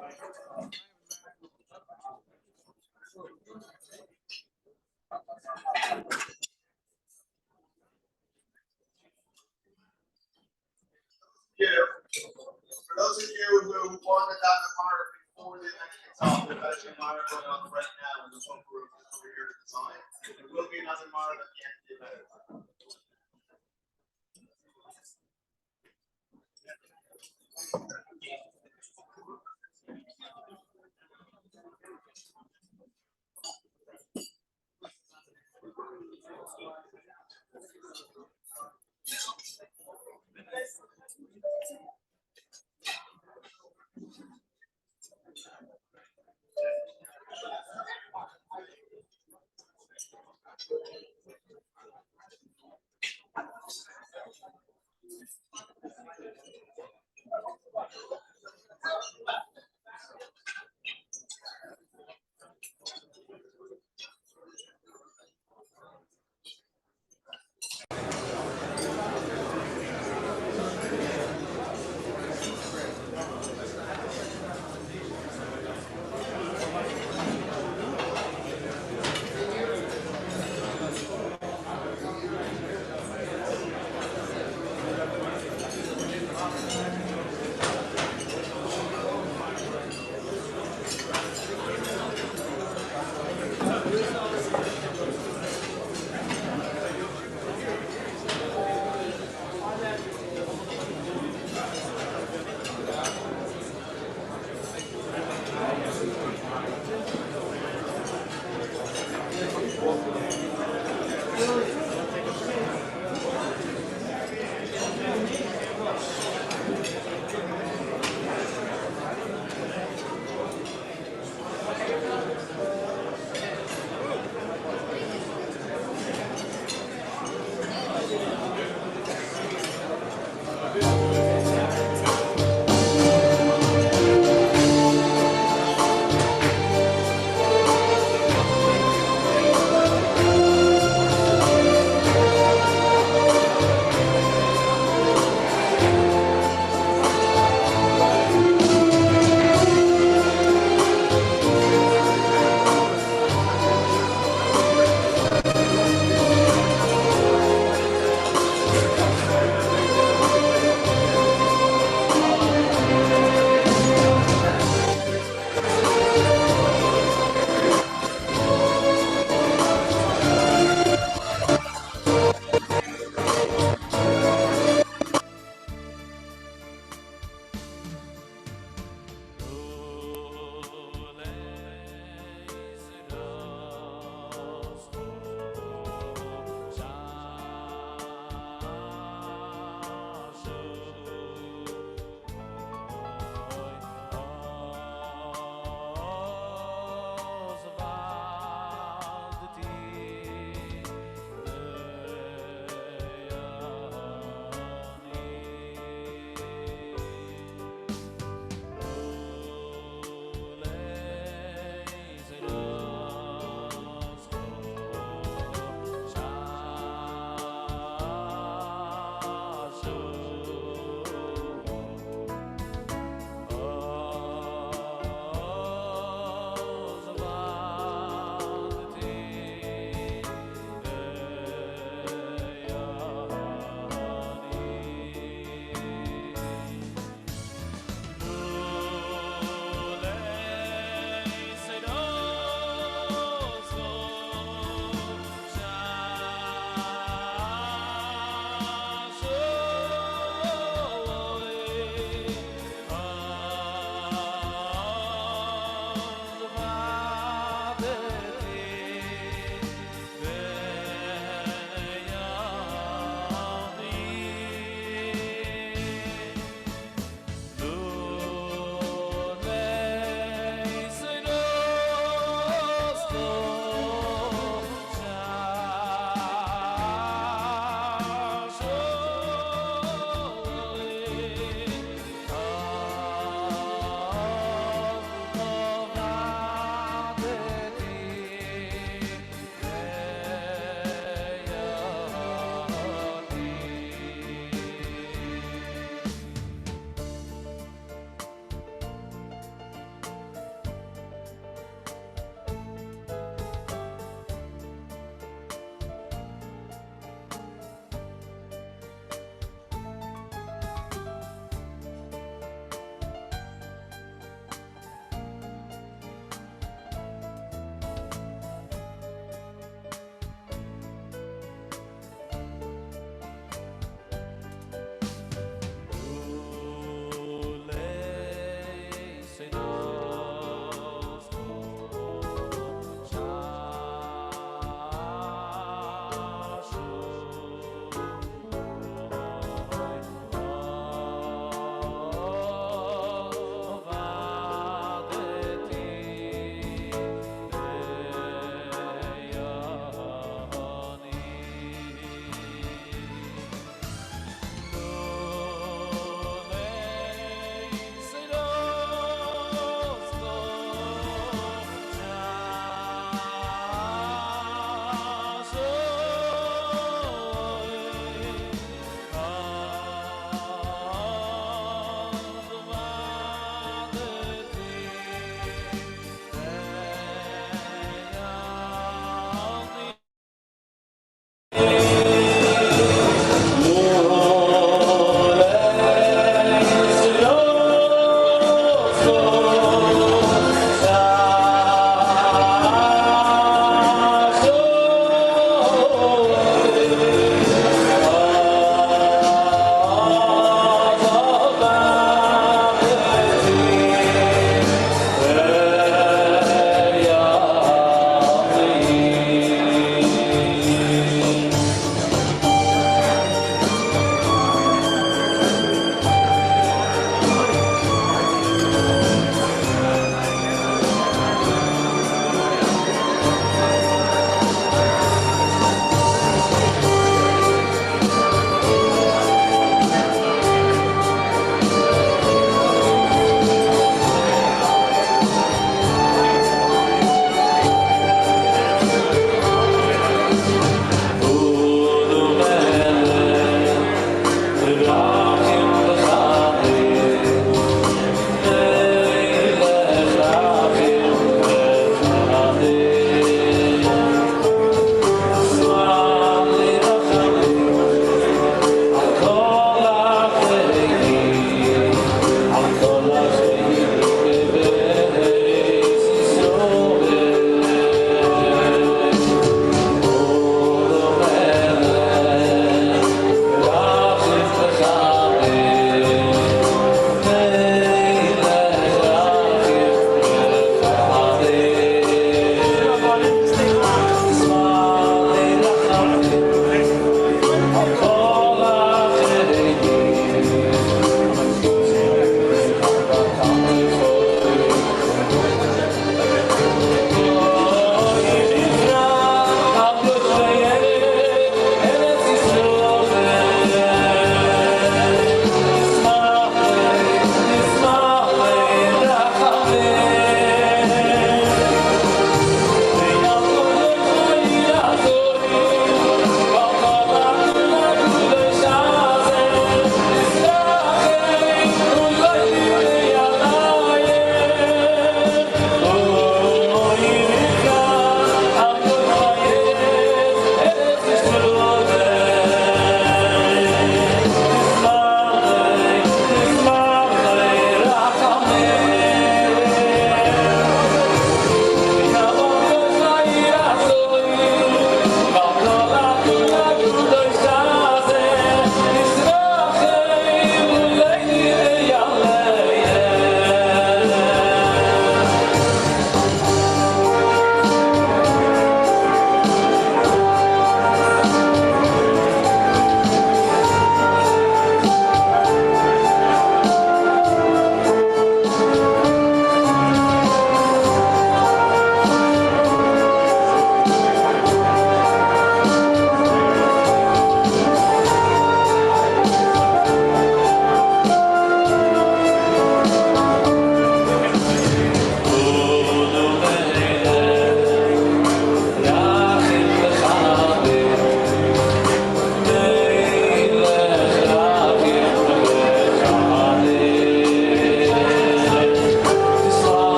For those of you who want to have the mark before the event kicks off, there's actually a mark going on right now in the phone group over here to the side. There will be another mark at the end of the event.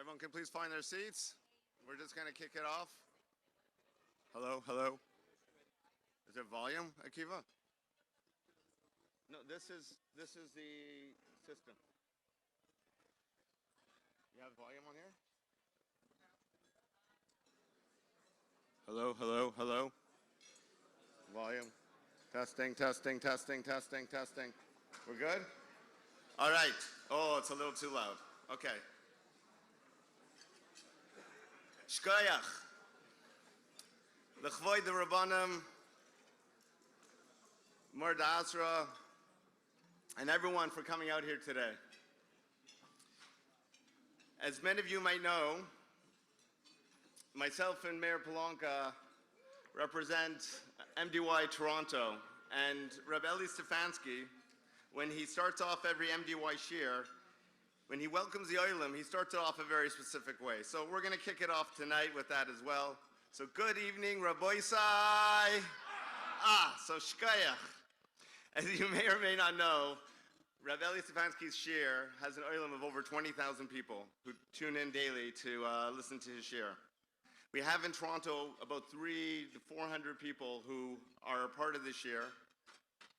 Everyone can please find their seats. We're just going to kick it off. Hello, hello. Is there volume, Akiva? No, this is the system. You have volume on here? Hello, hello, hello. Volume. Testing, testing, testing, testing, testing. We're good? All right. Oh, it's a little too loud. Okay. Shkoyach. L'chvoid the Rabbanim, Mord Asra, and everyone for coming out here today. As many of you might know, myself and Mayor Polonka represent MDY Toronto, and Rabbi Stefanski, when he starts off every MDY shir, when he welcomes the Oilam, he starts it off a very specific way. So we're going to kick it off tonight with that as well. So good evening, Rabbi Sai. So Shkayach. As you may or may not know, Rabbi Stefanski's shir has an Oilam of over 20,000 people who tune in daily to listen to his shir. We have in Toronto about 300 to 400 people who are a part of this year.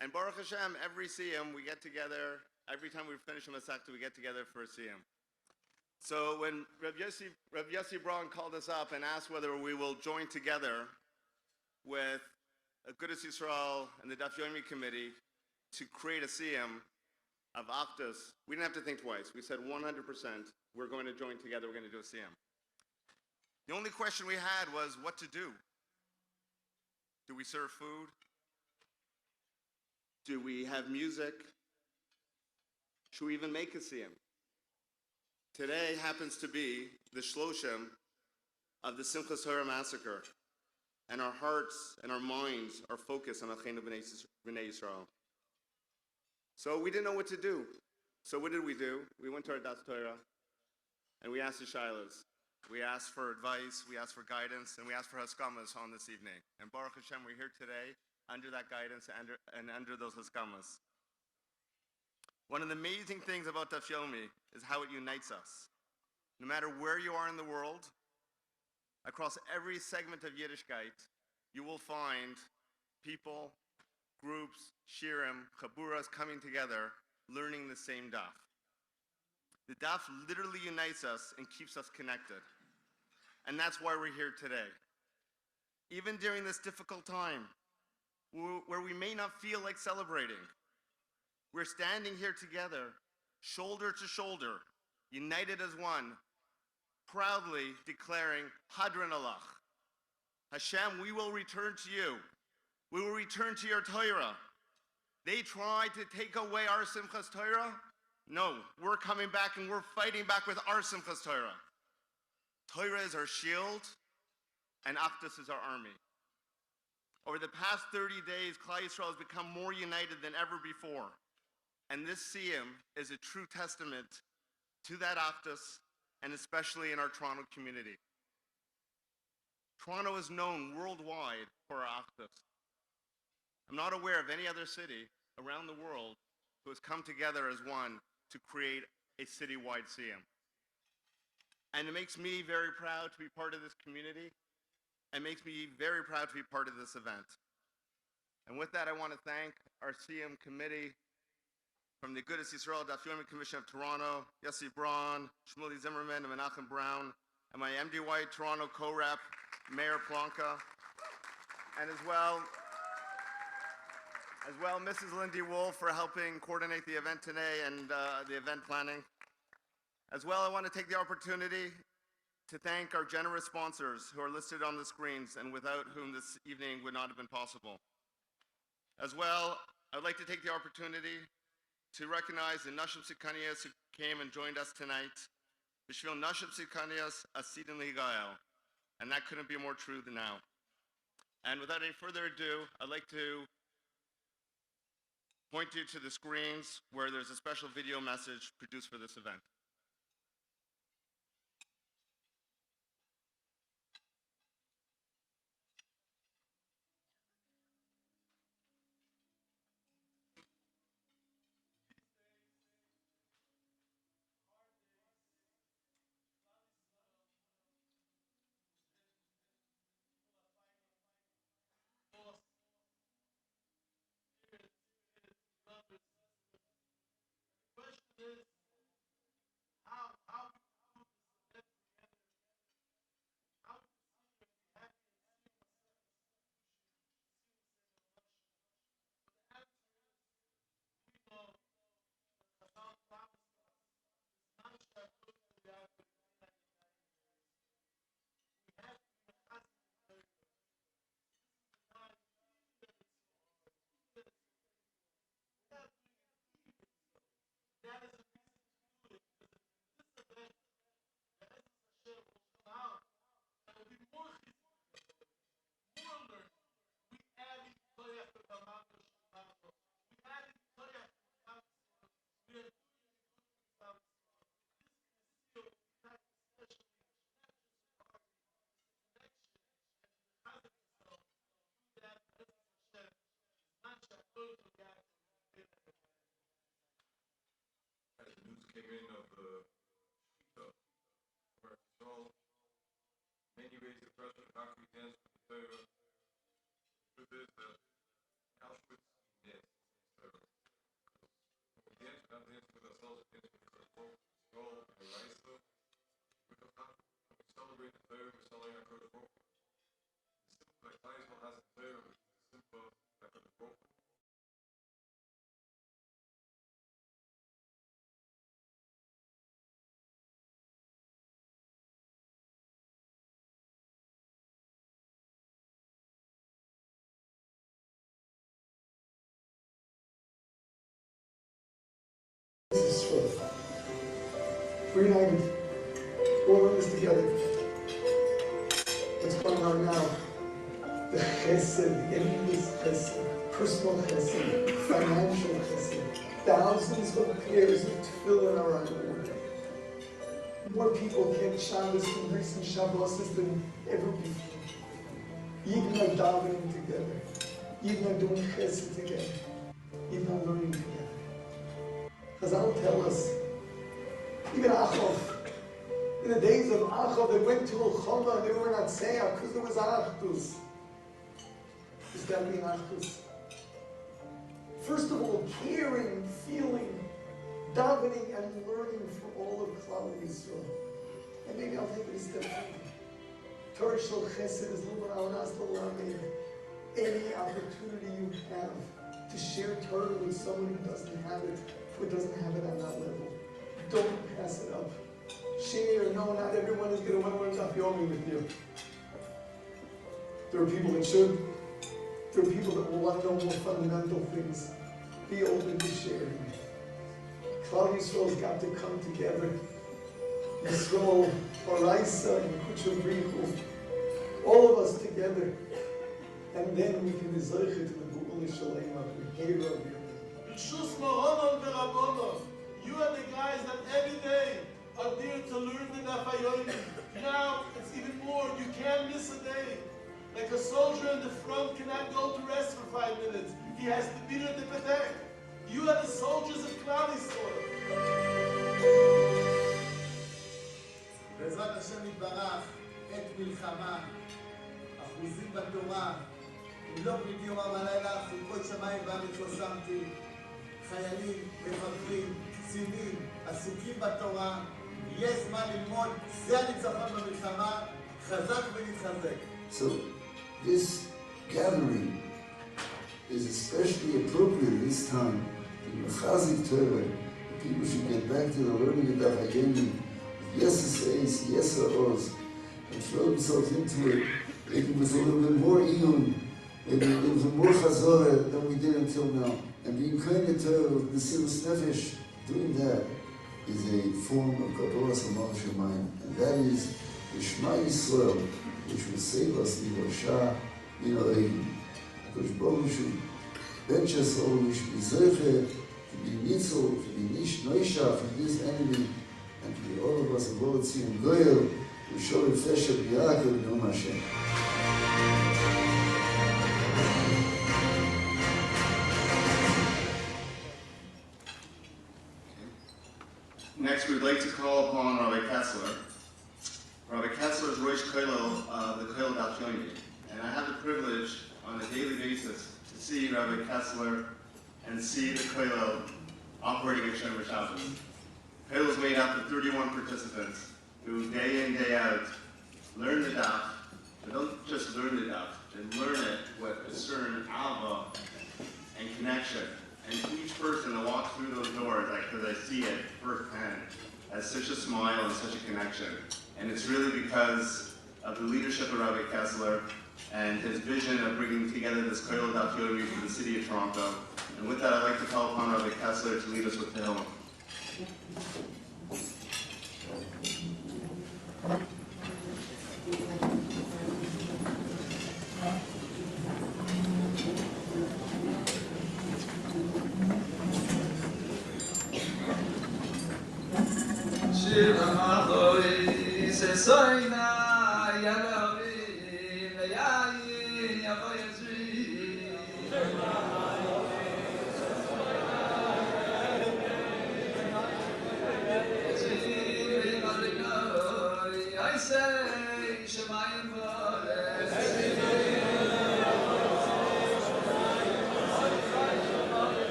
And Baruch Hashem, every SIYUM, we get together. Every time we finish a Masechta, we get together for a SIYUM. So when Rabbi Yossi Braun called us up and asked whether we will join together with KIDDUSHIN Yisrael and the Daf Yomi committee to create a SIYUM of Achdus, we didn't have to think twice. We said 100%, we're going to join together, we're going to do a SIYUM. The only question we had was what to do. Do we serve food? Do we have music? Should we even make a SIYUM? Today happens to be the Shloshim of the Simchas Torah massacre, and our hearts and our minds are focused on Acheinu B'nai Yisrael. So we didn't know what to do. So what did we do? We went to our Das Torah, and we asked the Shilas. We asked for advice, we asked for guidance, and we asked for Haskamas on this evening. And Baruch Hashem, we're here today under that guidance and under those Haskamas. One of the amazing things about Daf Yomi is how it unites us. No matter where you are in the world, across every segment of Yiddishkeit, you will find people, groups, shirim, chaburas coming together, learning the same daf. The daf literally unites us and keeps us connected. And that's why we're here today. Even during this difficult time, where we may not feel like celebrating, we're standing here together, shoulder to shoulder, united as one, proudly declaring, Hadran Alach. Hashem, we will return to you. We will return to your Torah. They tried to take away our Simchas Torah. No, we're coming back and we're fighting back with our Simchas Torah. Torah is our shield, and Achdus is our army. Over the past 30 days, Klal Yisrael has become more united than ever before. And this SIYUM is a true testament to that Achdus, and especially in our Toronto community. Toronto is known worldwide for our Achdus. I'm not aware of any other city around the world who has come together as one to create a citywide SIYUM. And it makes me very proud to be part of this community, and makes me very proud to be part of this event. And with that, I want to thank our SIYUM committee from the KIDDUSHIN Yisrael Daf Yomi Commission of Toronto, Yossi Braun, Shmuel Zimmerman, and Menachem Brown, and my MDY Toronto co-rep, Mayor Plonka, and as well, Mrs. Lindy Wolf for helping coordinate the event today and the event planning. As well, I want to take the opportunity to thank our generous sponsors who are listed on the screens and without whom this evening would not have been possible. As well, I'd like to take the opportunity to recognize the NOSHIM who came and joined us tonight. B'shvil NOSHIM asidin ligael, and that couldn't be more true than now. And without any further ado, I'd like to point you to the screens where there's a special video message produced for this event. came in of the where it's all many ways of pressure, how can we dance with the Torah? The truth is that Auschwitz dance. When we dance, we're not dancing with ourselves, we're dancing with our folk, soul, and Raisa. We celebrate the Torah, we celebrate our Borcuh. The simple that Klaisel has the Torah, which is the simple that the Borcuh. We're united. We're in this together. What's going on now? The chesed, the endless chesed, personal chesed, financial chesed, thousands of pairs of tefillin are on order. More people kept Shabbos and recent Shabbos than ever before. Even are davening together. Even are doing chesed together. Even are learning together. Chazal tell us, even Achov, in the days of Achov, they went to Chama and they were not saying because there was Achdus. There's got to be an Achdus. First of all, caring, feeling, davening, and learning for all of Klal Yisrael. And maybe I'll take it a step further. Torah Shel Chesed is any opportunity you have to share Torah with someone who doesn't have it, who doesn't have it on that level. Don't pass it up. Share. No, not everyone is going to want to learn Yomi with you. There are people that should. There are people that will want to know more fundamental things. Be open to sharing. Klal Yisrael's got to come together. Yisrael, Araisa, and Kuchabrichu. All of us together. And then we can be zeicha to the Borcuh Shalem of the hero of You are the guys that every day are there to learn the Daf Yomi. Now it's even more. You can't miss a day. Like a soldier in the front cannot go to rest for 5 minutes. He has to be there to protect. You are the soldiers of Klal Yisrael. בעזרת השם יתברך, עת מלחמה, אחוזים בתורה, אם לא פליטי יומם הלילה, חוקות שמיים בארץ לא שמתי, חיילים, מפקדים, קצינים, עסוקים בתורה, יש זמן ללמוד, זה הניצחון במלחמה, חזק ונתחזק. So this gathering is especially appropriate this time. In Mechazik Torah, the people should get back to the learning of Daf Yomi, yes A's, yes O's, and throw themselves into it, maybe with a little bit more iyun, maybe a little bit more chazorah than we did until now. And being kind to the Silus Nefesh, doing that is a form of Kabbalas Shemayim, and that is the Shema Yisrael, which will save us in Rasha, in Aryeh. Because Borcuh should bench us all, we should be zeicha, to be nitzel, to be noisha from this enemy, and to be all of us of all Tziyun Goyel, we show it Fesha B'Yaakov and Yom Hashem. Next, we'd like to call upon Rabbi Kessler. Rabbi Kessler is Rosh Kollel, the Kollel Daf Yomi, and I have the privilege on a daily basis to see Rabbi Kessler and see the Kollel operating at Shomer Shabbos. Kollel is made up of 31 participants who, day in, day out, learn the Daf, but don't just learn the Daf, they learn it with a certain ava and connection. And each person that walks through those doors, because I see it firsthand, has such a smile and such a connection. And it's really because of the leadership of Rabbi Kessler and his vision of bringing together this Kollel Daf Yomi for the city of Toronto. And with that, I'd like to call upon Rabbi Kessler to lead us with Tehillim.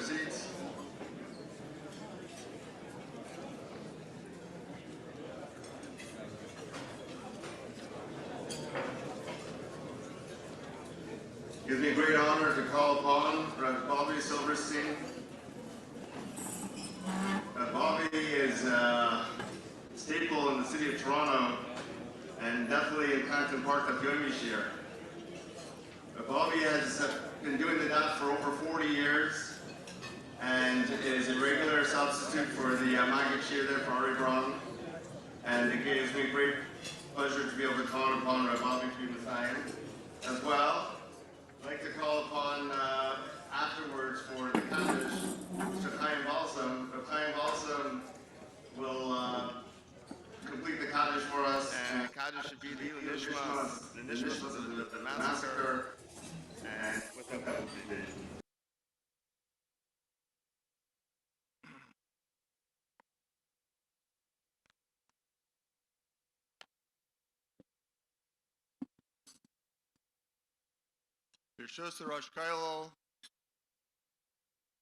seats. It gives me great honor to call upon Rabbi Silberstein. Bobby is a staple in the city of Toronto and definitely in Canton Park of Yomi here. Bobby has been doing the daf for over 40 years and is a regular substitute for the Maggid Shir there for Aryeh Blau. And it gives me great pleasure to be able to call upon Rabbi to be mesayim as well. I'd like to call upon afterwards for the Kaddish, Mr. Balsam will complete the Kaddish for us. And Kaddish should be the Nishmas of the massacre. And with that, will be the Birshus Rosh Kailal,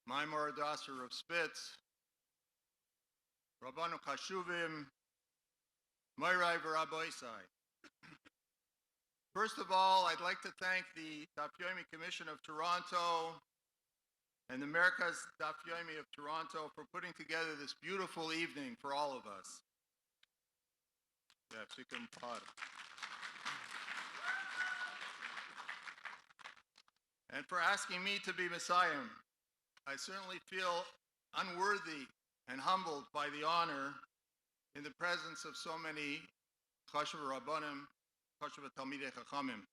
Maimor Dasser of Spitz, Rabbanu Kashuvim, Moirai V'Rabboisai. First of all, I'd like to thank the Daf Yomi Commission of Toronto and the Merkaz Daf Yomi of Toronto for putting together this beautiful evening for all of us. And for asking me to be mesayim. I certainly feel unworthy and humbled by the honor in the presence of so many Chashuv Rabbanim, Chashuv Talmidei Chachamim.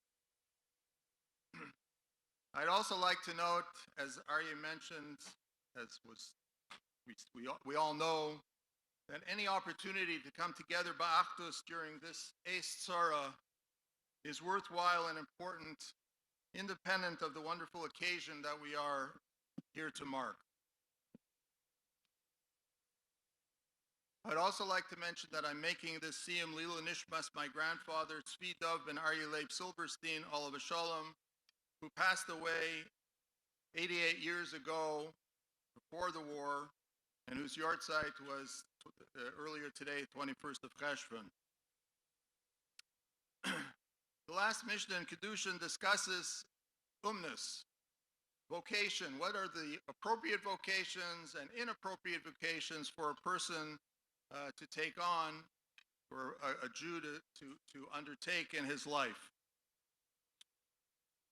I'd also like to note, as Aryeh mentioned, as we all know, that any opportunity to come together ba'achdus during this Eis Tzara is worthwhile and important, independent of the wonderful occasion that we are here to mark. I'd also like to mention that I'm making this SIYUM Lila Nishmas, my grandfather, Tzvi Dov ben Aryeh Silberstein, Olav Shalom, who passed away 88 years ago, before the war, and whose yahrzeit was earlier today, 21st of Cheshvan. The last Mishnah in KIDDUSHIN discusses umnus, vocation. What are the appropriate vocations and inappropriate vocations for a person to take on, for a Jew to undertake in his life?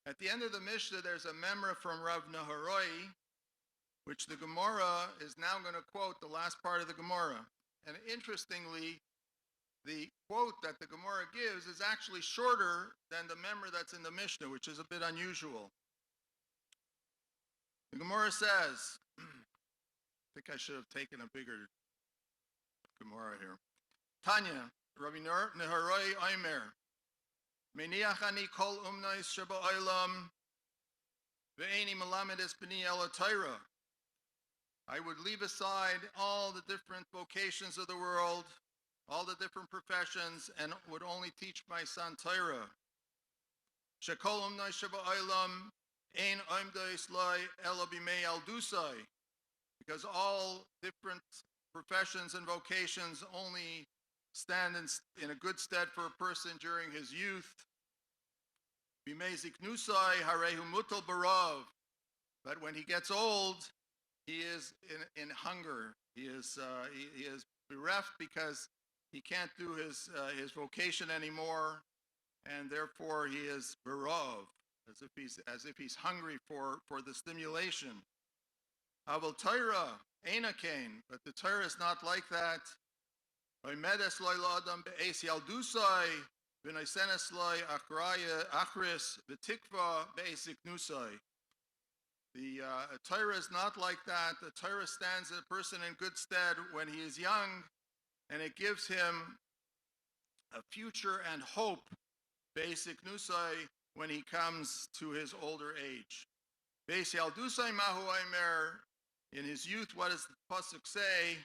At the end of the Mishnah, there's a memra from Rav Naharoi, which the Gemara is now going to quote the last part of the Gemara. And interestingly, the quote that the Gemara gives is actually shorter than the memra that's in the Mishnah, which is a bit unusual. The Gemara says, I think I should have taken a bigger Gemara here. Tanya, Rabbi Naharoi Omer, Meniach ani kol umnais sheba olam, ve'eni melamedes b'ni ela Torah. I would leave aside all the different vocations of the world, all the different professions, and would only teach my son Torah. Shekol umnais sheba olam, ein oimdais lai ela b'mei aldusai. Because all different professions and vocations only stand in a good stead for a person during his youth. B'mei ziknusai harehu mutal barav. But when he gets old, he is in hunger. He is bereft because he can't do his vocation anymore, and therefore he is barav, as if he's hungry for the stimulation. Aval Torah eina kain, but the Torah is not like that. Oimedes loy la'adam be'es yaldusai v'naisenes loy achris v'tikva be'es ziknusai. The Torah is not like that. The Torah stands a person in good stead when he is young, and it gives him a future and hope, basic nusai, when he comes to his older age. Beis yaldusai mahu omer, in his youth, what does the pasuk say?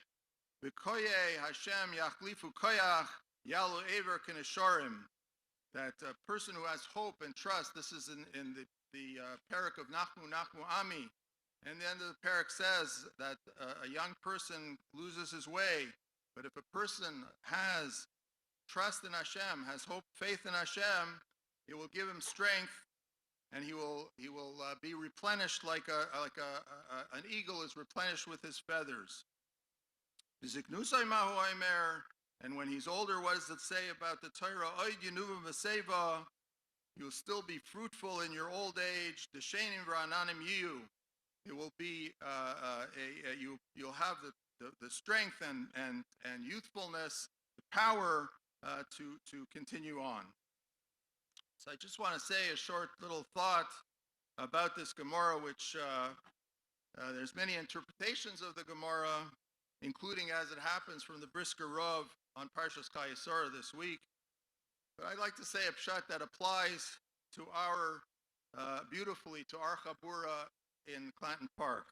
V'koye Hashem yachlifu koyach yalu ever k'nesharim. That a person who has hope and trust, this is in the parak of Nachmu Ami, And the end of the parak says that a young person loses his way, but if a person has trust in Hashem, has hope, faith in Hashem, it will give him strength, and he will be replenished like an eagle is replenished with his feathers. And when he's older, what does it say about the Torah? You'll still be fruitful in your old age. It will be you'll have the strength and youthfulness, the power to continue on. So I just want to say a short little thought about this Gemara, which there's many interpretations of the Gemara, including as it happens from the Brisker Rav on Parshas Kayasora this week. But I'd like to say a pshat that applies to our beautifully to our Chabura in Clanton Park.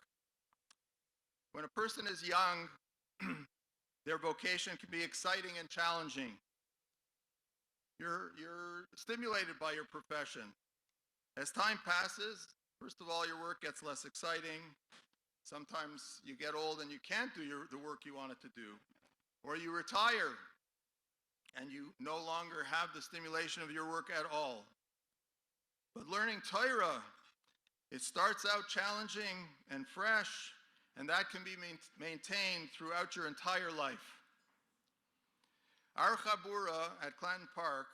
When a person is young, their vocation can be exciting and challenging. You're stimulated by your profession. As time passes, first of all, your work gets less exciting. Sometimes you get old and you can't do the work you wanted to do. Or you retire and you no longer have the stimulation of your work at all. But learning Torah, it starts out challenging and fresh, and that can be maintained throughout your entire life. Our Chabura at Clanton Park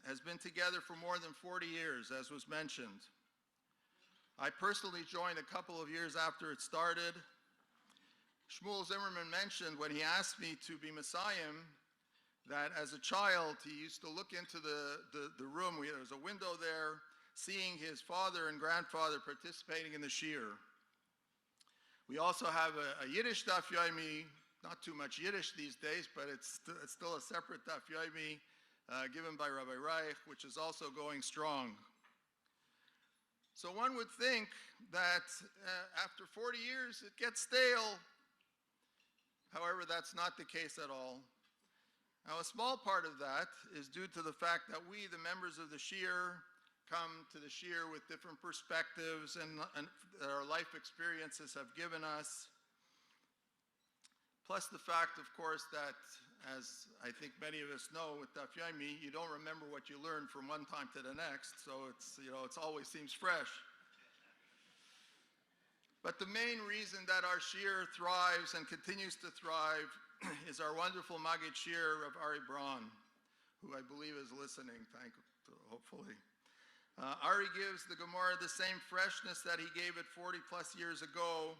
has been together for more than 40 years, as was mentioned. I personally joined a couple of years after it started. Shmuel Zimmerman mentioned when he asked me to be mesayim that as a child he used to look into the room. There was a window there, seeing his father and grandfather participating in the shir. We also have a Yiddish daf yomi, not too much Yiddish these days, but it's still a separate daf yomi given by Rabbi Reich, which is also going strong. So one would think that after 40 years it gets stale. However, that's not the case at all. Now, a small part of that is due to the fact that we, the members of the shir, come to the shir with different perspectives and that our life experiences have given us. Plus the fact, of course, that as I think many of us know with daf yomi, you don't remember what you learned from one time to the next, so it always seems fresh. But the main reason that our shir thrives and continues to thrive is our wonderful Maggid shir of Aryeh Blau, who I believe is listening, hopefully. Ari gives the Gemara the same freshness that he gave it 40 plus years ago.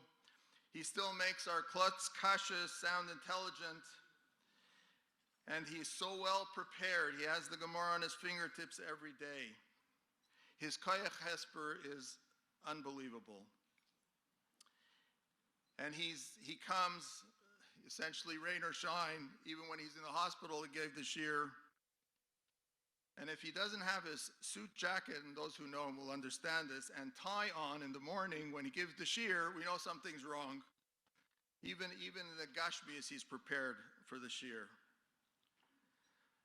He still makes our klutz kashas sound intelligent, and he's so well prepared. He has the Gemara on his fingertips every day. His koyach hesper is unbelievable. And he comes essentially rain or shine, even when he's in the hospital. He gave the shir. And if he doesn't have his suit jacket, and those who know him will understand this, and tie on in the morning when he gives the shir, we know something's wrong. Even in the gashmias, he's prepared for the shir.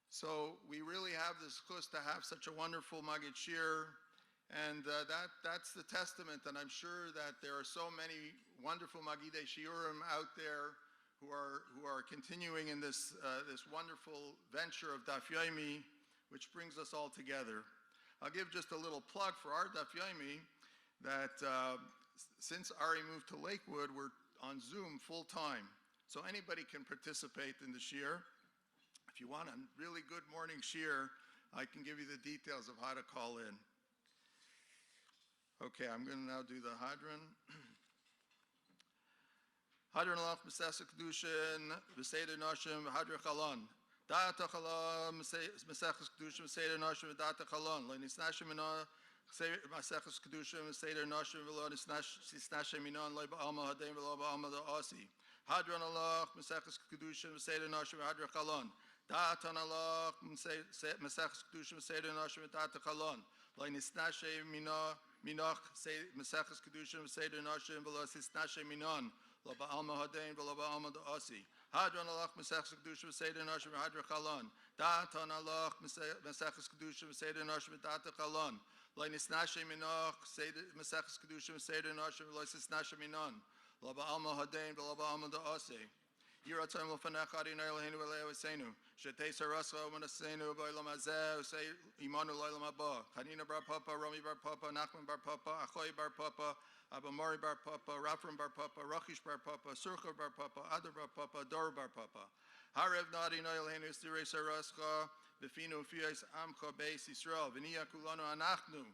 So we really have this chus to have such a wonderful Maggid shir, and that's the testament. And I'm sure that there are so many wonderful Maggidei shiurim out there who are continuing in this wonderful venture of daf yomi, which brings us all together. I'll give just a little plug for our daf yomi that since Ari moved to Lakewood, we're on Zoom full time. So anybody can participate in the shir. If you want a really good morning shir, I can give you the details of how to call in. Okay, I'm going to now do the Hadran. Hadran alach mesayim KIDDUSHIN, SEDER NOSHIM, Hadran chalon. Da'at chalon, mesayim KIDDUSHIN, SEDER NOSHIM, Da'at chalon. Lo nisnashim minon, mesayim KIDDUSHIN, SEDER NOSHIM, V'lo nisnashim minon, lo ba'alma hadein, v'lo ba'alma da'asi. Hadran alach, mesayim KIDDUSHIN, SEDER NOSHIM, Hadran chalon. Da'at alach, mesayim KIDDUSHIN, SEDER NOSHIM, Da'at chalon. Lo nisnashim minon, Minoch mesayim KIDDUSHIN, SEDER NOSHIM, v'lo nisnashim minon. Lo ba'alma hadein v'lo ba'alma da'asi. Hadran alach mesayim KIDDUSHIN, SEDER NOSHIM, Hadran chalon. Da'atan alach mesayim KIDDUSHIN, SEDER NOSHIM, Da'at chalon. Lo nisnashe minoch, Mesachas Keddushim, SEDER NOSHIM, Lo nisnashe minon. Lo ba'alma hadein, lo ba'alma da'aseh. Yiratzim l'fanecha Adonai Eloheinu v'Elei Avosenu. Shetei sarascha u'manasenu b'olam hazeh u'sei imanu l'olam haba. Chanina bar Papa, Romi bar Papa, Nachman bar Papa, Achoy bar Papa, Abamori bar Papa, Rafram bar Papa, Rachish bar Papa, Surcha bar Papa, Adler bar Papa, Dor bar Papa. Harev na Adonai Eloheinu stirei sarascha b'finu u'fiyos amcha beis Yisrael v'niya kulanu anachnu.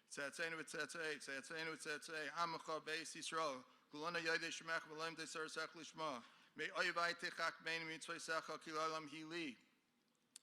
Tzetzeinu v'tzetzei, tzetzeinu v'tzetzei, amcha beis Yisrael. Kulanu yodei shemech v'lem desarsech lishma. May oyvai techak bein mitzvaysecha kilalam hili.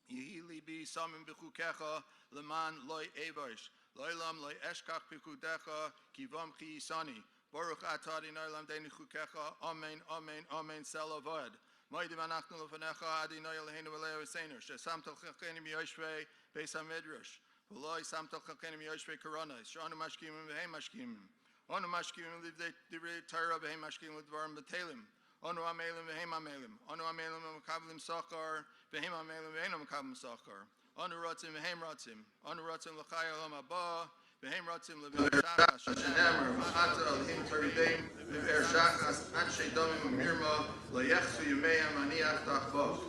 Yihili bi samim b'chukecha leman loy evosh. Loylam loy eshkach b'chudecha kivam chi yisani. Borcuh atah Adonai lam deini chukecha. Amen, amen, amen, selavad. Moedim anachnu lefanecha Adonai Eloheinu v'Elei Avosenu. Shesamtel chakenim yoshvei beis hamedrash. V'loi samtel chakenim yoshvei koronas. Sh'anu mashkimim v'hem mashkimim. Onu mashkimim l'divrei Torah v'hem mashkimim l'dvarim b'telim. Onu amelim v'hem amelim. Onu amelim v'makablim sachar v'hem amelim v'hem makablim sachar. Onu rotzim v'hem rotzim. Onu rotzim l'chai olam haba v'hem rotzim l'v'er shachas. Shenemer v'ata alhim taridem v'er shachas anshe domim v'mirma l'yechsu yumeyam aniach tachbach.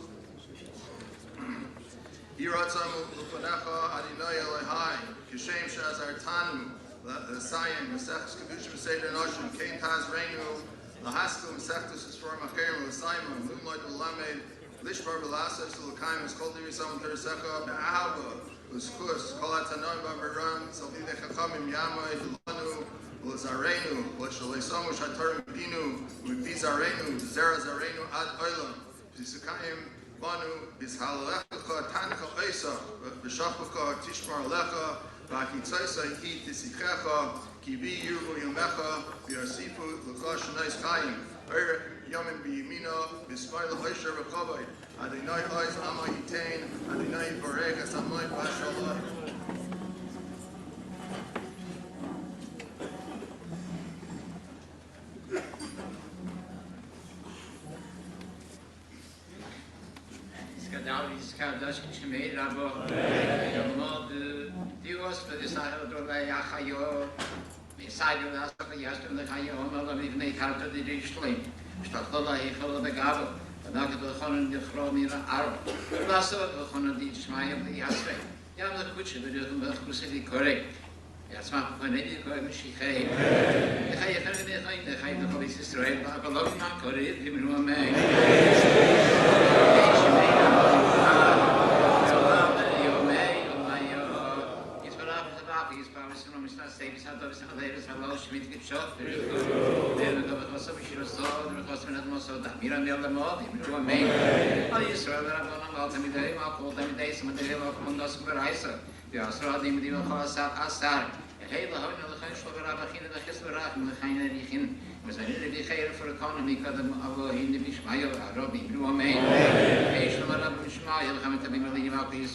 Yiratzam l'fanecha Adonai Elohai kishem she'azartanu l'sayim Mesachas Keddushim SEDER NOSHIM kein taz reinu Lahaskum Seftus is for Macherim L'Simon, Moonlight L'Lamed, Lishbar V'Lasef, L'Kaim, Skoldi Risam Tersecha, Be'ahava, L'Skus, Kolatanoim Ba'Veram, Salvide Chachamim Yamai, L'Lanu, L'Zarenu, L'Shalesamu Shatarim Dinu, L'Vizarenu, Zera Zarenu Ad Oilam, V'Sukayim Banu, V'Shalecha Tancha Oisa, V'Shachacha Tishmar Lecha, V'Achitzaisa Hi Tisichecha, Kivi Yurvu Yomecha, V'Yasifu L'Chosh Nais Chayim, Yomi B'Yimina, V'Smail L'Hoysher V'Chavay, Adonai Oiz Amma Yitain, Adonai Borech Asamai B'Ashallah. Kaddish, Kaddish, Rabbi, Dios for this night of the Yachayo, mesayim last of the Yastum, the Hayom, of the Nate Harta, the Lichtenstein, Statola, Hifel, the Gabo, the Naka, the Honan, the Chromira, Arab, Lasso, the Honan, the Shmai, the Yasre, Yam the Kuchi, the Kusidi correct. Yasma, when they go, Mishikay, the Hayafan, the Hay, the Holy Sister, but love not correct, him to a man. For economy, Rabbi,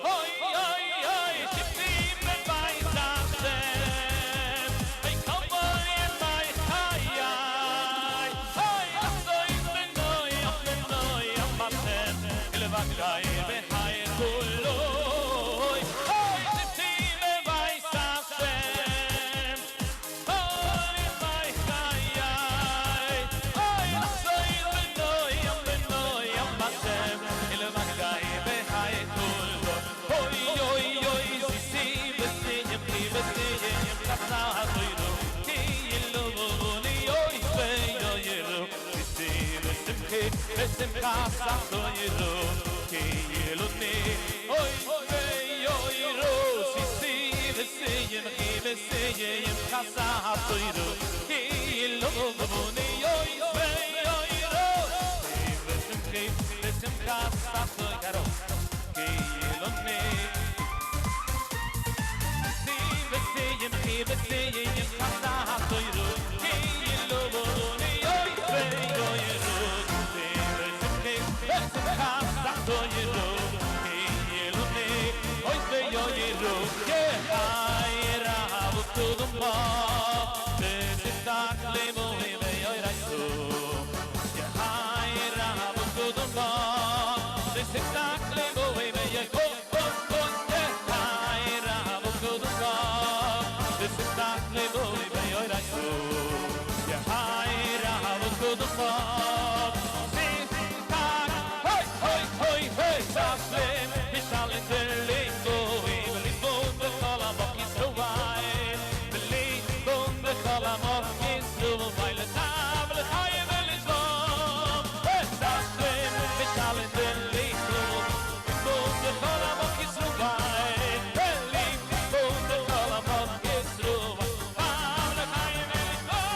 Hoy kasa toyro ke yelone oy oy ro si mesayim kasa toyro ke yelone oy ro besim kasa toyro ke yelone mesayim kasa toyro ke yelone oy ro Kasa toyro, yelone, oy toyro, ayra butudumba, besintak lemo me yoyraso, ayra butudumba, besintak lemo me yoyko, ayra butudumba, besintak lemo me yoyraso, ayra butudumba. Saflem, Mishalin Delingo, Belibon, the Kalamok is so wide. Belibon, the Kalamok is so wide. The table, I am a Lisbon. Saflem, Mishalin Delingo, Belibon, the Kalamok is so wide. Belibon, the Kalamok is so wide. I am a Lisbon.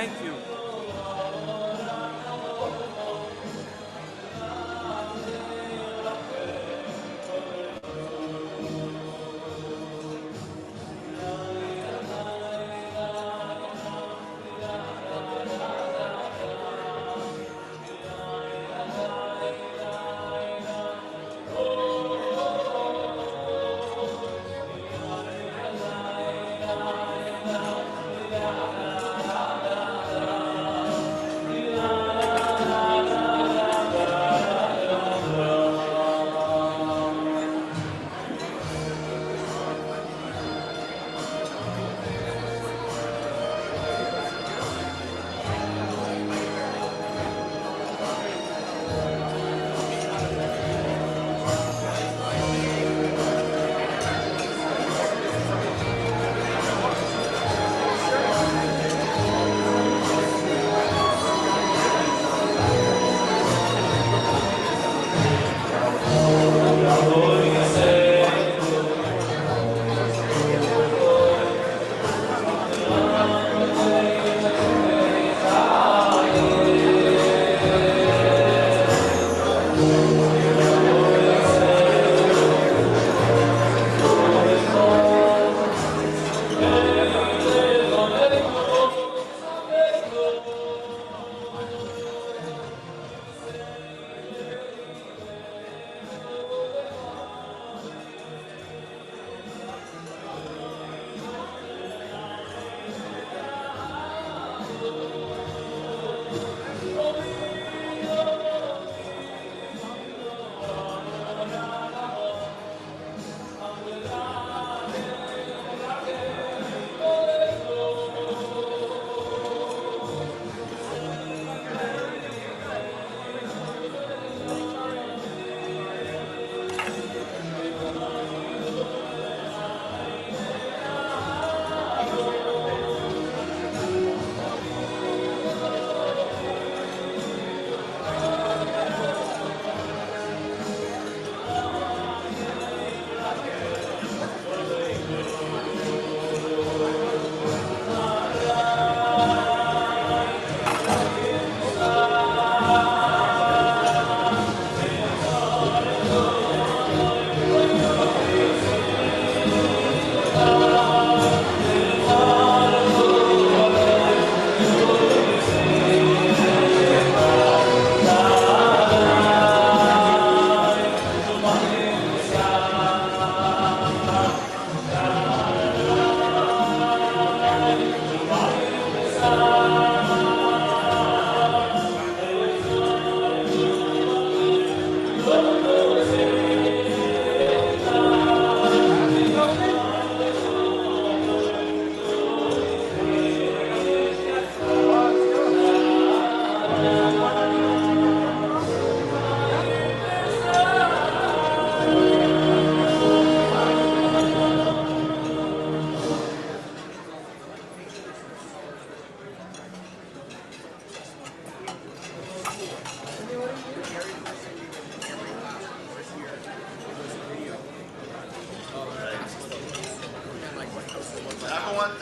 Thank you.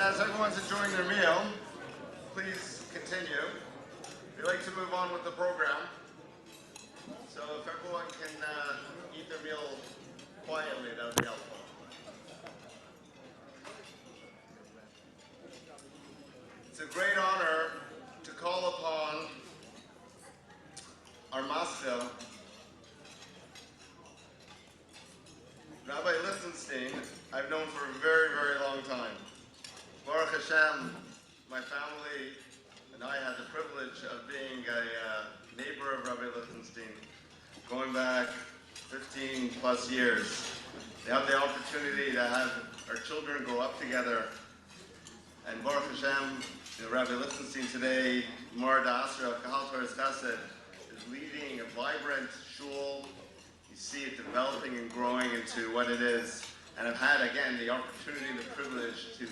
As everyone's enjoying their meal, please continue. We like to move on with the program. So if everyone can eat their meal quietly, that would be helpful. It's a great honor to call upon our maschil, Rabbi Lichtenstein. I've known for a very, very long time. Baruch Hashem, my family and I had the privilege of being a neighbor of Rabbi Lichtenstein going back 15 plus years. They have the opportunity to have our children grow up together. And Baruch Hashem, Rabbi Lichtenstein today, Mar Da'asra of Kahal Torah's Chesed, is leading a vibrant shul. You see it developing and growing into what it is. And I've had, again, the opportunity and the privilege to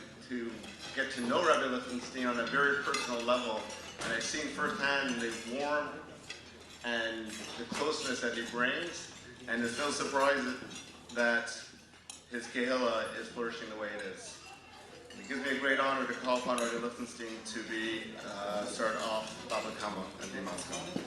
get to know Rabbi Lichtenstein on a very personal level. And I've seen firsthand the warmth and the closeness that he brings. And it's no surprise that his Kehillah is flourishing the way it is. It gives me a great honor to call upon Rabbi Lichtenstein to be start off Bava Kamma and be maschil.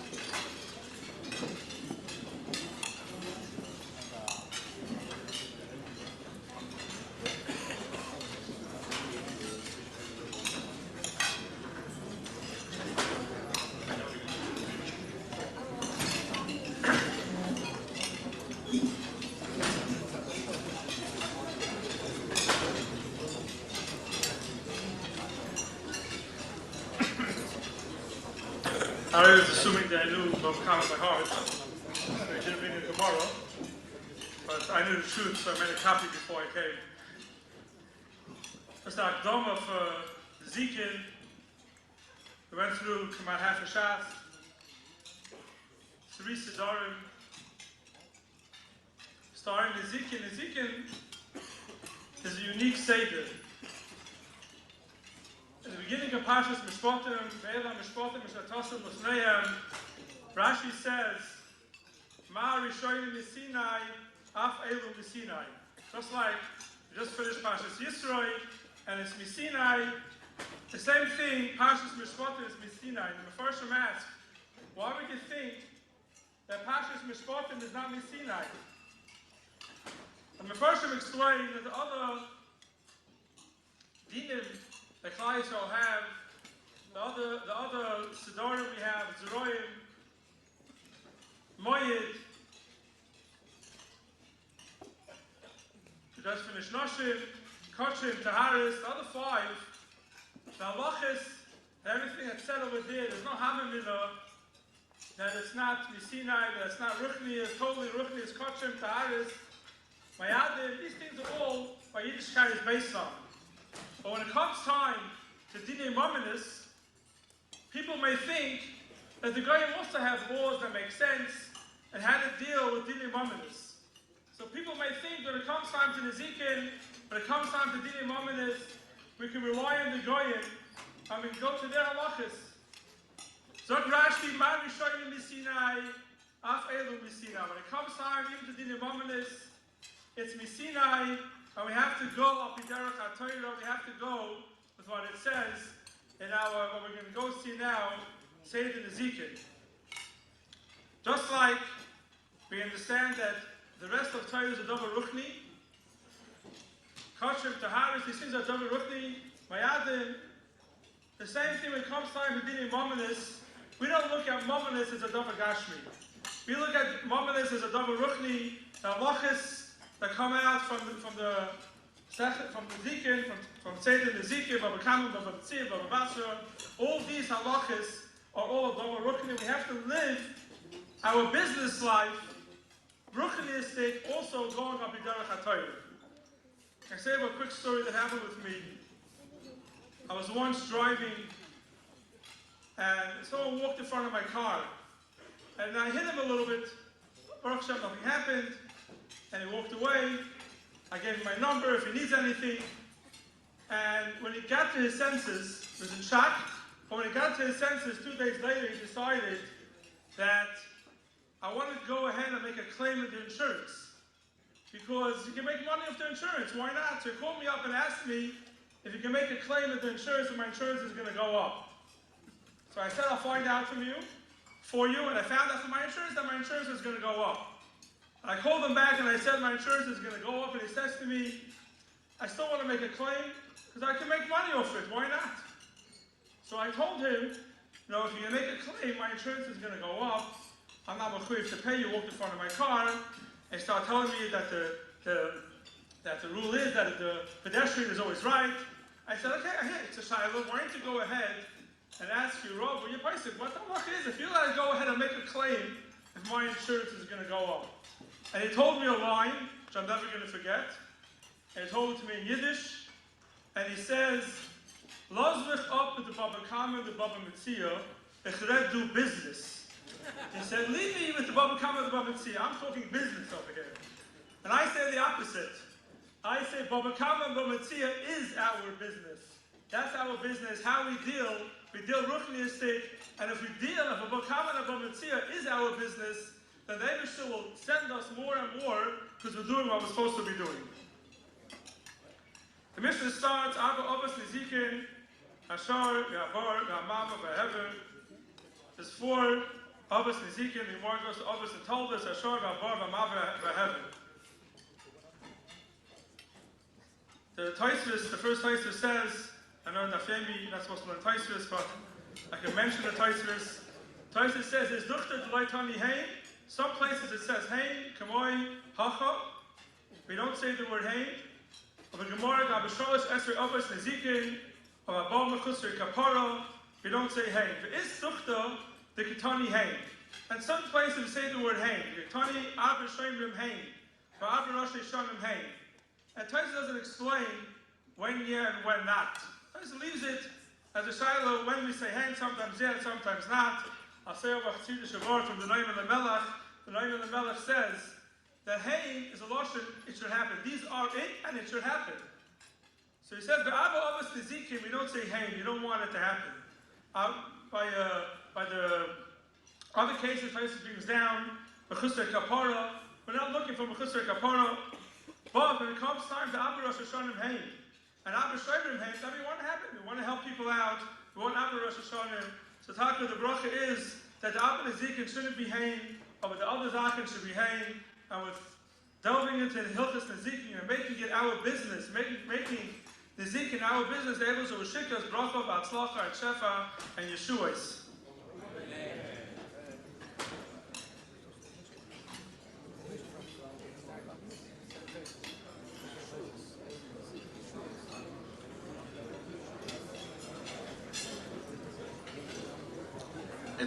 I was assuming that I knew Bava Kamma by heart. I didn't read it tomorrow, but I knew the truth, so I made a copy before I came. It's the Akdama for Zikin. We went through about half a shas, 3 Sedarim, starting the Zikin. The Zikin is a unique Seder. In the beginning of Parshas Mishpatim, Ve'ela Mishpatim Mishatasim L'fneihem, Rashi says, Ma Rishonim Misinai, Af Elu Misinai. Just like we just finished Parshas Yisroi, and it's Misinai. The same thing, Parshas Mishpatim is Misinai. And the Mefarshim ask, why would you think that Parshas Mishpatim is not Misinai? And the Mefarshim explain that the other dinim the Klai shall have, the other Sedorim we have, Zeroim, Moyed, we just finished NOSHIM, Kochim, Taharis, the other 5, the halachis, everything that's said over there's no Hamamila, that it's not Misinai, that it's not Ruchni, it's totally Ruchni, it's Kochim, Taharis, Mayadim, these things are all by Yiddishkeit is based on. But when it comes time to Dinei Mominus, people may think that the Goyim also have laws that make sense and how to deal with Dinei Mominus. So people may think when it comes time to Nezikin, when it comes time to Dinei Mominus, we can rely on the Goyim and we can go to their halachas. Zog Rashi, Ma Rishonim Misinai, Af Elu Misinai. When it comes time even to Dinei Mominus, it's Misinai. And we have to go up in Derech HaTorah, we have to go with what it says in our, what we're going to go see now, Seder Nezikin. Just like we understand that the rest of Torah is a double Ruchni, Koshim, Taharis, these things are double Ruchni, Mayadim. The same thing when it comes time to Dinei Mominus, we don't look at Mominus as a double Gashmi. We look at Mominus as a double Ruchni, the halachis that come out from the Zikin, from Seder Nezikin, Bava Kamma, Bava Tzir, Bava Basra. All these halachas are all Bava Ruchni. We have to live our business life Ruchniistic, also going up in Derech HaTorah. I say a quick story that happened with me. I was once driving, and someone walked in front of my car, and I hit him a little bit. Borcuh, nothing happened. And he walked away. I gave him my number if he needs anything. And when he got to his senses, he was in shock, but when he got to his senses, 2 days later, he decided that I wanted to go ahead and make a claim of the insurance. Because you can make money off the insurance, why not? So he called me up and asked me if you can make a claim of the insurance and my insurance is going to go up. So I said, I'll find out for you, and I found out from my insurance that my insurance is going to go up. I called him back and I said my insurance is going to go up, and he says to me, I still want to make a claim because I can make money off it, why not? So I told him, if you make a claim, my insurance is going to go up, I'm not machuyev to pay you, walked in front of my car, and start telling me that the rule is that the pedestrian is always right. I said, okay, it's a shiloh, why don't you go ahead and ask you, Rob, what the fuck is, if you let it go ahead and make a claim if my insurance is going to go up. And he told me a line, which I'm never going to forget. And he told it to me in Yiddish. And he says, Lozvich up with the Bava Kamma and the Bava Metzia, ich red do business. He said, leave me with the Bava Kamma and the Bava Metzia. I'm talking business over here. And I say the opposite. I say Bava Kamma and Bava Metzia is our business. That's our business, how we deal ruchniistic. And if Bava Kamma and Bava Metzia is our business, then the Eibusher will send us more and more because we're doing what we're supposed to be doing. The Mishnah starts, Abba Obas Nizikin, Hashar, Yavar, Yamava, Behever. There's 4 Obas Nizikin, the Gemara goes to Obas and told us, Hashar, Yavar, Yamava, Behever. The first Taisvis says, I know Nafemi, you're not supposed to learn Taisvis, but I can mention the Taisvis. Taisvis says, "Is duchter d'loitani hein." Some places it says hein, kamoi, hacha. We don't say the word hein. Of a Gemara, Gabashalas, Esri, Avos, Nezikin, of a Bava, Chusser, Kapara, we don't say hein. But is duchter the kitani hein? And some places say the word hein. Kitani, Abba, Shemrim, hein. Or Abba, Rosh, Shanim, hein. And Taisvis doesn't explain when yeah and when not. Taisvis leaves it as a shiloh when we say hen, sometimes yeah, sometimes not. I'll say over KIDDUSHIN from the name of the Melech. The name of the Melech says that hen is a lashon, it should happen. These are it and it should happen. So he says, Be'ava Avos Nizikim, we don't say hen, you don't want it to happen. By the other cases, Taisvis brings down Mechusar Kapara. We're not looking for Mechusar Kapara. But when it comes time to Abba Rosh Hashanah Haim and Abba Shemrim Haim, that we want to happen. We want to help people out. We want Abba Rosh Hashanah. So Taka, the bracha is that the Abba Nezikin shouldn't be Haim, but the other Zakin should be Haim. And with delving into the Hilchas Nezikin and making it our business, making Nezikin our business, they're able to Ushikas, bracha, Batzlacha, and Shefa, and Yeshuas.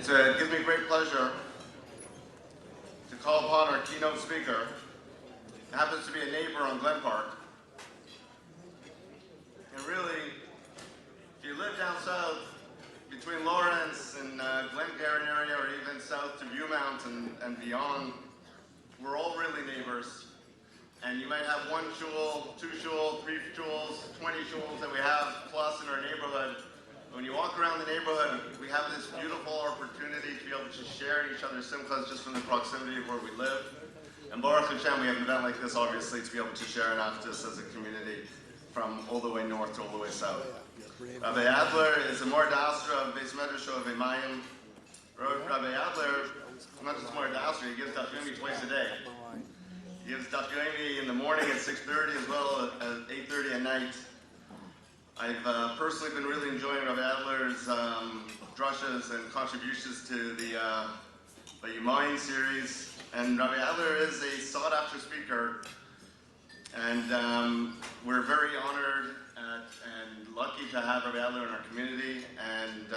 It gives me great pleasure to call upon our keynote speaker. It happens to be a neighbor on Glen Park. And really, if you live down south between Lawrence and Glencairn area, or even south to Viewmount and beyond, we're all really neighbors. And you might have 1 shul, 2 shul, 3 shuls, 20 shuls that we have plus in our neighborhood. When you walk around the neighborhood, we have this beautiful opportunity to be able to share each other's simchas just from the proximity of where we live. And Borcuh, we have an event like this, obviously, to be able to share an Achdus as a community from all the way north to all the way south. Rabbi Adler is a Mord Astra of Beis Medrash of Mayim. Rabbi Adler, not just Mord Astra, he gives Daf Yomi twice a day. He gives Daf Yomi in the morning at 6:30 as well as 8:30 at night. I've personally been really enjoying Rabbi Adler's drushes and contributions to the Yomi series. And Rabbi Adler is a sought-after speaker, and we're very honored and lucky to have Rabbi Adler in our community, and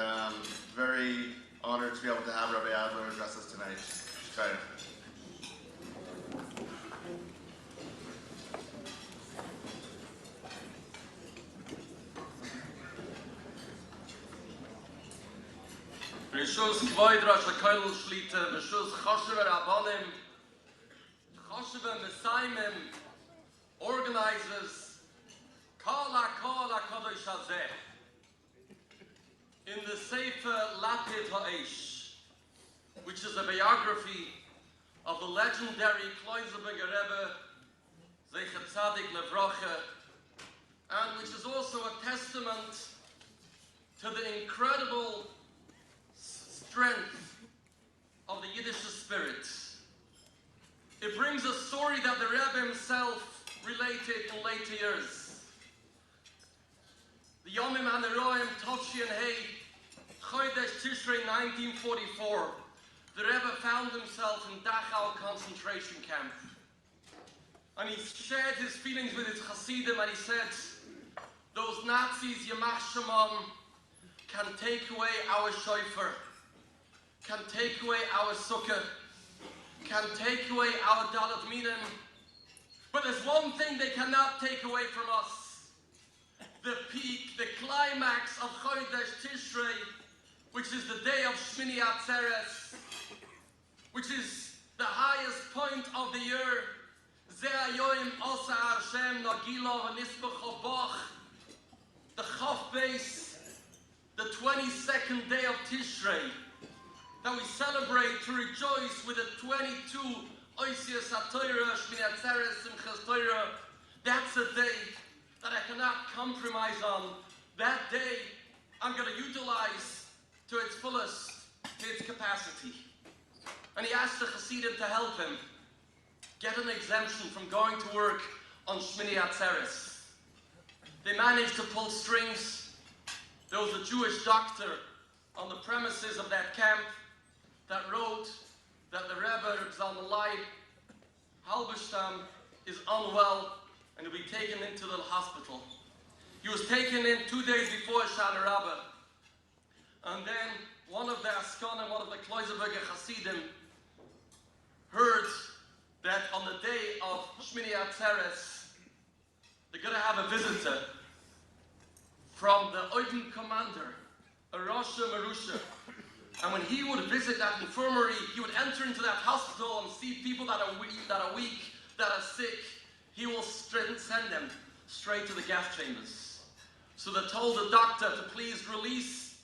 very honored to be able to have Rabbi Adler address us tonight. Try it. Rishus Kvoid Rosh HaKoil Shlita, Rishus Choshev Rabbanim, Choshev mesayim, organizers, Kol HaKadosh Hazeh. In the Sefer Lapid Ha'esh, which is a biography of the legendary Kloiserberger Rebbe, Zecher Tzadik Levroche, and which is also a testament to the incredible strength of the Yiddish spirit. It brings a story that the Rebbe himself related in later years. The Yomi and Roim Tovshi and Hay, Chodesh Tishrei 1944, the Rebbe found himself in Dachau concentration camp. And he shared his feelings with his Hasidim, and he said, those Nazis, Yamach Shemam, can take away our shofar, can take away our sukkah, can take away our dalat minim, but there's one thing they cannot take away from us. The peak, the climax of Chodesh Tishrei, which is the day of Shmini Atzeres, which is the highest point of the year. Ze hayoim osa Hashem nagilo v'nisbach boch, the Chof Beis, the 22nd day of Tishrei, that we celebrate to rejoice with the 22 Oisias HaTorah, Shmini Atzeres, Simchas Torah. That's a day that I cannot compromise on. That day, I'm going to utilize to its fullest, to its capacity. And he asked the Hasidim to help him get an exemption from going to work on Shmini Atzeres. They managed to pull strings. There was a Jewish doctor on the premises of that camp that wrote that the Rebbe, Reb Zalmalai Halberstam, is unwell and will be taken into the hospital. He was taken in 2 days before Shana Rabbah. And then one of the Askanim, one of the Kloiserberger Hasidim, heard that on the day of Shmini Atzeres, they're going to have a visitor from the Oiden commander, a Rosh Marusha. And when he would visit that infirmary, he would enter into that hospital and see people that are weak, that are sick. He will send them straight to the gas chambers. So they told the doctor to please release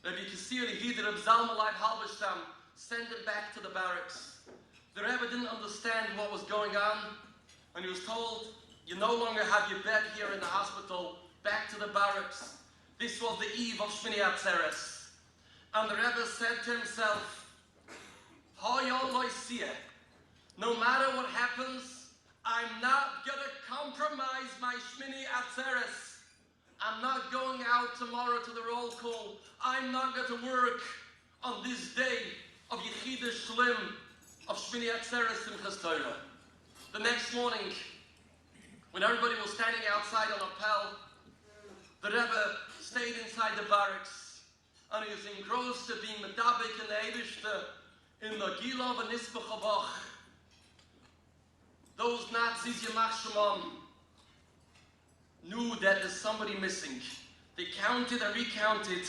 Rabbi Kasiri Hider of Zalmalai Halberstam, send him back to the barracks. The Rebbe didn't understand what was going on, and he was told, you no longer have your bed here in the hospital, back to the barracks. This was the eve of Shmini Atzeres. And the Rebbe said to himself, no matter what happens, I'm not going to compromise my Shmini Atzeres. I'm not going out tomorrow to the roll call. I'm not going to work on this day of Yechidah Shlim, of Shmini Atzeres Simchas Torah. The next morning, when everybody was standing outside on appel, the Rebbe stayed inside the barracks, and he was engrossed to being medabik in the Eibishter, in the Gilov and Nisbach. Those Nazis, Yamach Shemam, knew that there's somebody missing. They counted and recounted,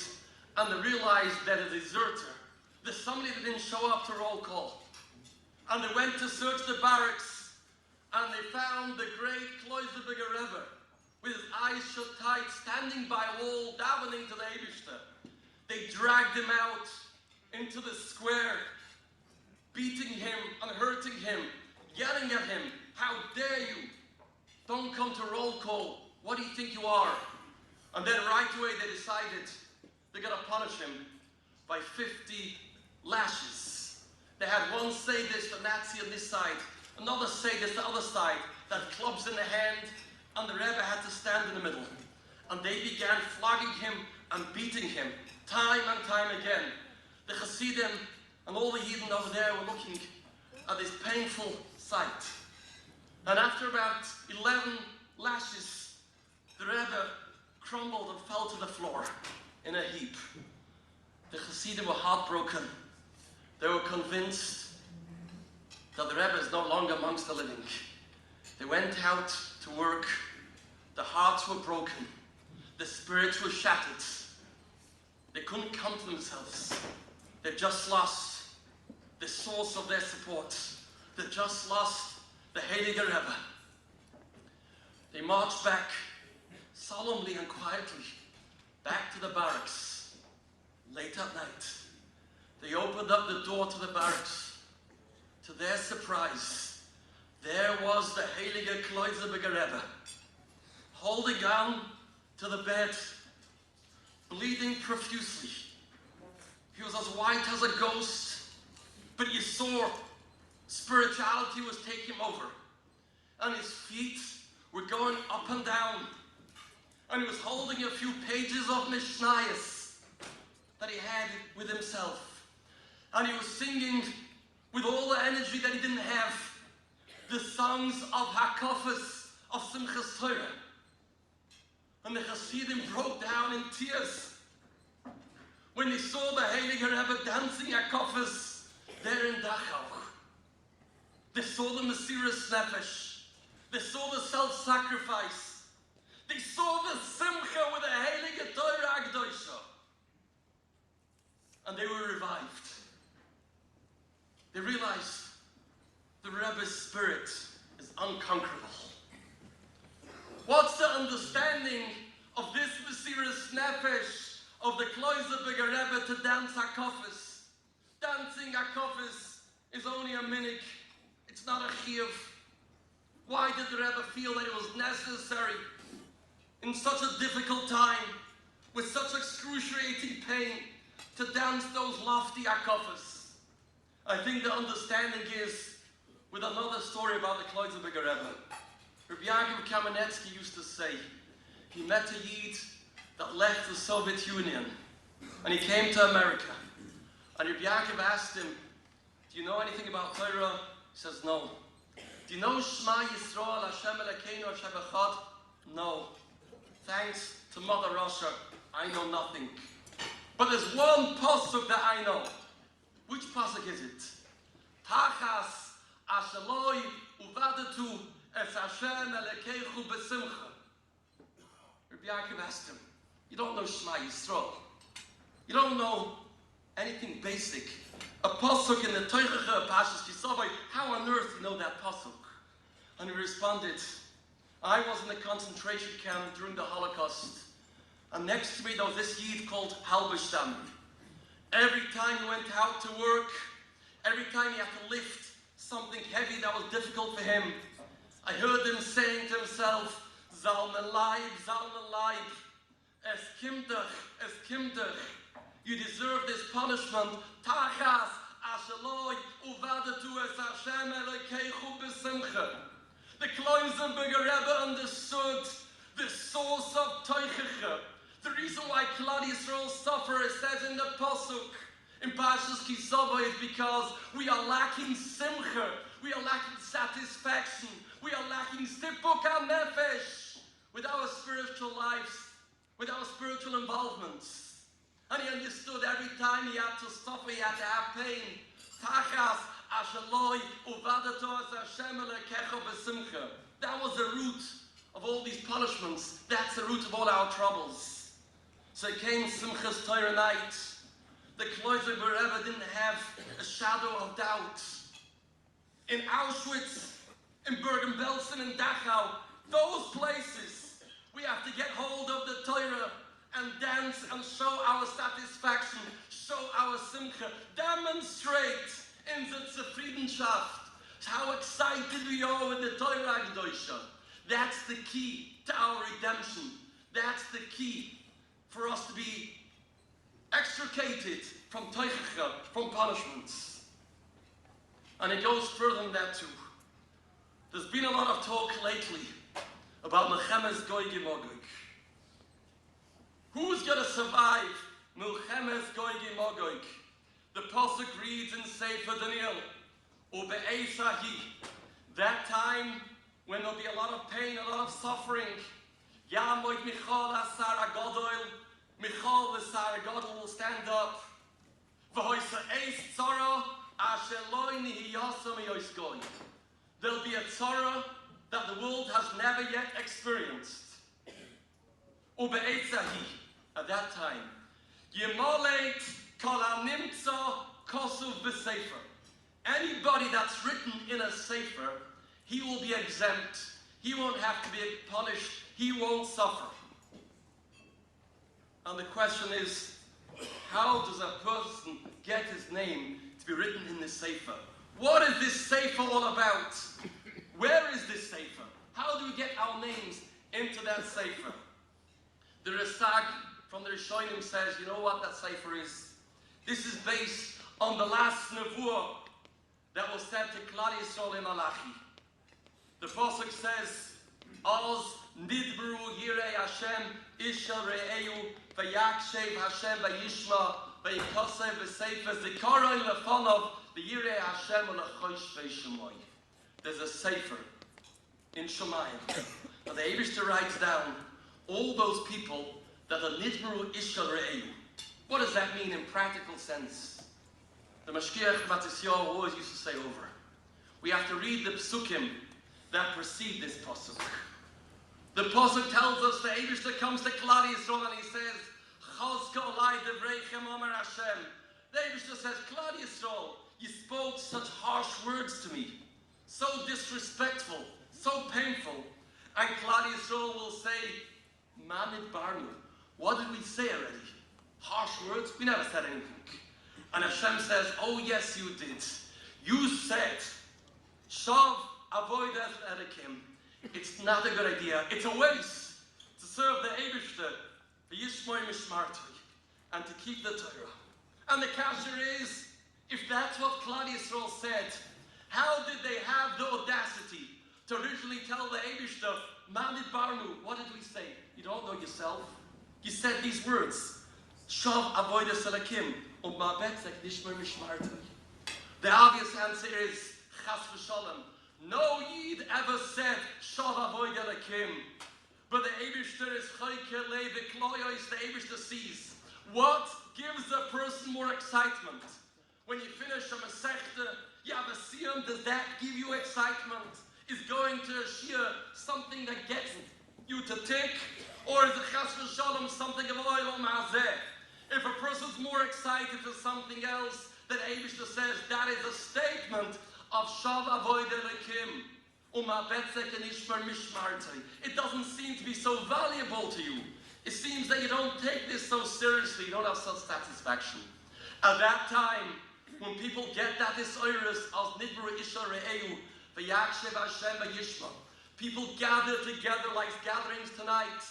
and they realized that a deserter, there's somebody that didn't show up to roll call. And they went to search the barracks, and they found the great Kloiserberger Rebbe, with his eyes shut tight, standing by a wall, davening to the Eibishter. They dragged him out into the square, beating him and hurting him, yelling at him, how dare you? Don't come to roll call. What do you think you are? And then right away they decided they're going to punish him by 50 lashes. They had one say this, the Nazi on this side, another say this, the other side, that clubs in the hand, and the Rebbe had to stand in the middle. And they began flogging him and beating him, time and time again. The Hasidim and all the Yidden over there were looking at this painful sight. And after about 11 lashes, the Rebbe crumbled and fell to the floor in a heap. The Hasidim were heartbroken. They were convinced that the Rebbe is no longer amongst the living. They went out to work. The hearts were broken. The spirits were shattered. They couldn't come to themselves. They just lost the source of their support. They just lost the Heilige Rebbe. They marched back solemnly and quietly back to the barracks late at night. They opened up the door to the barracks. To their surprise, there was the Heilige Kloiserberger Rebbe, holding on to the bed, bleeding profusely. He was as white as a ghost, but you saw spirituality was taking him over. And his feet were going up and down. And he was holding a few pages of Mishnayos that he had with himself. And he was singing with all the energy that he didn't have, the songs of Hakafas of Simchas Torah. And the Hasidim broke down in tears when they saw the Heilige Rebbe dancing Hakafas there in Dachau. They saw the Mesiras Nefesh. They saw the self-sacrifice. They saw the Simcha with the Heilige Torah Akdosha. And they were revived. They realized the Rebbe's spirit is unconquerable. What's the understanding of this Mesiras Nefesh of the Kloiserberger Rebbe to dance Hakafas? Dancing Hakafas is only a minhag. It's not a chiyuv. Why did the Rebbe feel that it was necessary in in such a difficult time, with such excruciating pain, to dance those lofty akofas. I think the understanding is with another story about the Kloisenberger Rebbe. Rabbi Yaakov Kamenetsky used to say, he met a Yid that left the Soviet Union, and he came to America. And Rabbi Yaakov asked him, do you know anything about Torah? He says, no. Do you know Shema Yisrael, Hashem Elokeinu, Hashem Echad? No. Thanks to Mother Russia, I know nothing. But there's one pasuk that I know. Which pasuk is it? Tachas asheloi uvadatu es Hashem Elokeichu besimcha. Rabbi Yaakov asked him, you don't know Shema Yisrael. You don't know anything basic. A pasuk in the Teichacha Pashas Kisavai, how on earth do you know that pasuk? And he responded, I was in a concentration camp during the Holocaust, and next to me there was this Yid called Silberstein. Every time he went out to work, every time he had to lift something heavy that was difficult for him, I heard him saying to himself, Zalmen Leib, es kimdach, you deserve this punishment. Tachas asheloi uvadatu es Hashem Elokeichu besimcha. The Kloisenberger Rebbe understood the source of Teichacha. The reason why Klal Yisrael suffer, it says in the pasuk in Parshas Kisava, is because we are lacking simcha, we are lacking satisfaction, we are lacking stipuk nefesh with our spiritual lives, with our spiritual involvements. And he understood every time he had to suffer, he had to have pain. Tachas asheloi uvadato es Hashem Elokecha besimcha. That was the root of all these punishments. That's the root of all our troubles. So it came Simchas Torah night. The Kloisenberger Rebbe didn't have a shadow of doubt. In Auschwitz, in Bergen-Belsen, in Dachau, those places, we have to get hold of the Torah and dance and show our satisfaction, show our simcha, demonstrate in the Zufriedenschaft how excited we are with the Torah Kedusha. That's the key to our redemption. That's the key for us to be extricated from teichacha, from punishments. And it goes further than that too. There's been a lot of talk lately about Milchemes Gog Magog. Who's going to survive Milchemes Gog Magog? The pasuk reads in Sefer Daniel, Ube'esahi, that time when there'll be a lot of pain, a lot of suffering. Yamoid Michal Asar Agadol, Michal the Sar Agadol will stand up. V'hoisa Eis Tzara Asheloi Nihiyasam Yoisgoy. There'll be a tzara that the world has never yet experienced. Ube'esahi, at that time, Yemoleit Kol HaNimtza Kosuv B'Sefer. Anybody that's written in a sefer, he will be exempt. He won't have to be punished. He won't suffer. And the question is, how does a person get his name to be written in this sefer? What is this sefer all about? Where is this sefer? How do we get our names into that sefer? The Resag from the Rishonim says, you know what that sefer is? This is based on the last nevuah that was said to Klal Yisrael in Malachi. The pasuk says, "Oz nidbru yirei Hashem ishel re'eu vayakshev Hashem vayishma vayikosev v'sefer zikaroi lefonov v'yirei Hashem u'lechosh v'shemoy." There's a sefer in Shemayim. Now the Eibishter writes down all those people that are nidbru ishel re'eu. What does that mean in practical sense? The Mashkiach Matisyahu always used to say over. We have to read the psukim that precede this pasuk. The pasuk tells us the Eibishter comes to Klal Yisrael and he says, Chazka olai devreichem omer Hashem. The Eibishter says, Klal Yisrael, you spoke such harsh words to me, so disrespectful, so painful. And Klal Yisrael will say, Manid Barnu, what did we say already? Harsh words? We never said anything. And Hashem says, oh yes you did. You said, Shav avoidas edikim. It's not a good idea. It's a waste to serve the lishmoy mishmartoi, and to keep the Torah. And the kasher is, if that's what Klal Yisrael said, how did they have the audacity to originally tell the Eibishter, Manit Barnu, what did we say? You don't know yourself. You said these words, Shav avodas elakim, betzek nishmer mishmartoi. The obvious answer is, Chas v'shalom. No Yid ever said, Shav avodas elakim. But the Eibishter is Chayke Levi Kloyos, the Eibishter sees. What gives a person more excitement? When you finish a Masechta, you have a SIYUM, does that give you excitement? Is going to a Shia something that gets you to tick? Or is it Chas v'shalom something of oil mazeh? If a person's more excited for something else, then Eibishter says that is a statement of Shav Avoid Elikim. It doesn't seem to be so valuable to you. It seems that you don't take this so seriously. You don't have such satisfaction. At that time, when people get that this oiris as nidbru isha re'eu v'yakshev Hashem v'yishma, people gather together like gatherings tonight,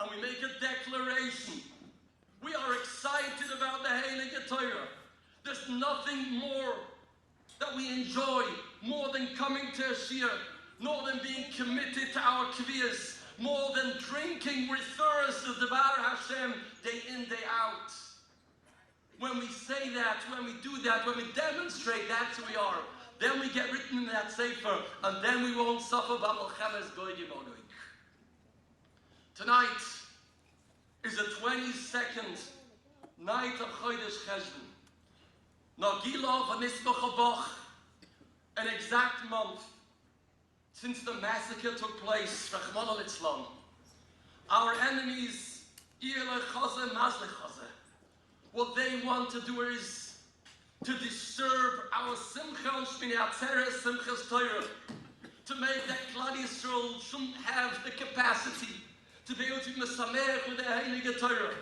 and we make a declaration. We are excited about the Heilige Torah. There's nothing more that we enjoy more than coming to a Shia, more than being committed to our kviyas, more than drinking with thirst of the Devar Hashem day in, day out. When we say that, when we do that, when we demonstrate that's who we are, then we get written in that sefer, and then we won't suffer b'malchemes goyim ogoy. Tonight is the 22nd night of Chodesh Cheshvan. Nagila v'nisbach havoch, an exact month since the massacre took place, Rachmana litzlan. Our enemies, what they want to do is to disturb our simcha and shmini atzeres, simchas Torah, to make that Klal Yisrael shouldn't have the capacity to be able to be mesamech with the Heilige Torah.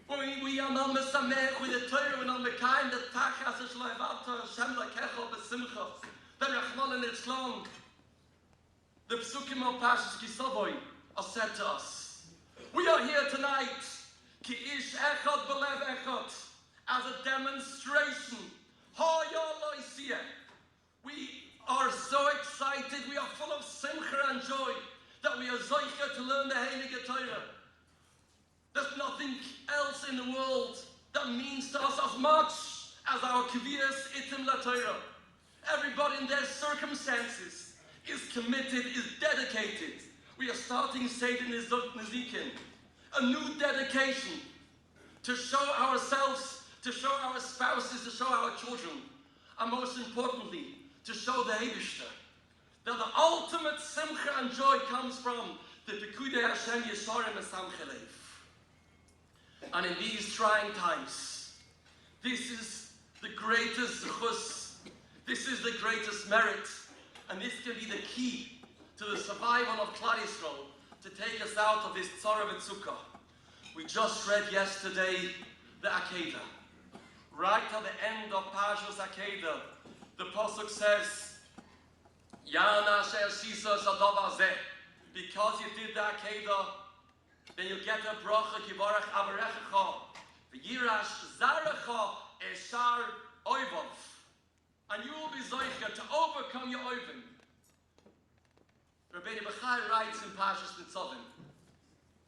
When we are not mesamech with the Torah, we're not mekayim the tachas shloivata Hashem lakecha b'simcha. Then Rachmana litzlan, the psukim of Parshas Kisavoy are said to us. We are here tonight, ki ish echad b'lev echad, as a demonstration. We are so excited, we are full of simcha and joy that we are zoicha to learn the Heilige Torah. There's nothing else in the world that means to us as much as our kviyas itim la Torah. Everybody in their circumstances is committed, is dedicated. We are starting Seder Nezikin, a new dedication to show ourselves, to show our spouses, to show our children, and most importantly, to show the Eibishter that the ultimate simcha and joy comes from the Pekudei Hashem Yesharim Mesamchelev. And in these trying times, this is the greatest zechus, this is the greatest merit, and this can be the key to the survival of Klal Yisrael, to take us out of this tzara v'tzukah. We just read yesterday the Akedah. Right at the end of Parshas Akedah, the Pasuk says, Yana asher shisa shadav hazeh. Because you did the Akedah, then you get a bracha kivarach avarechecha, v'yirash zarecha eshar oivov. And you will be zoicha to overcome your oivim. Rabbi Bachai writes in Parshas Nitzavim,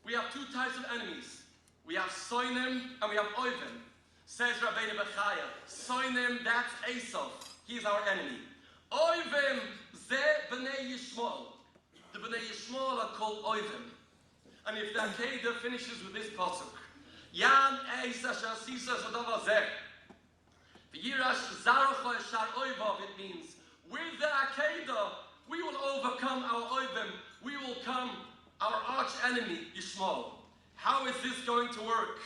we have two types of enemies. We have soinim and we have oivim. Says Rabbi Bachai, soinim, that's Esau. He's our enemy. Oivim, ze b'nei Yishmael. The b'nei Yishmael are called oivim. And if the Akedah finishes with this pasuk, Yan eis asher sisa shadav hazeh, v'yirash zarecha eshar oivav, it means, with the Akedah, we will overcome our oivim, we will come our arch enemy, Yishmael. How is this going to work?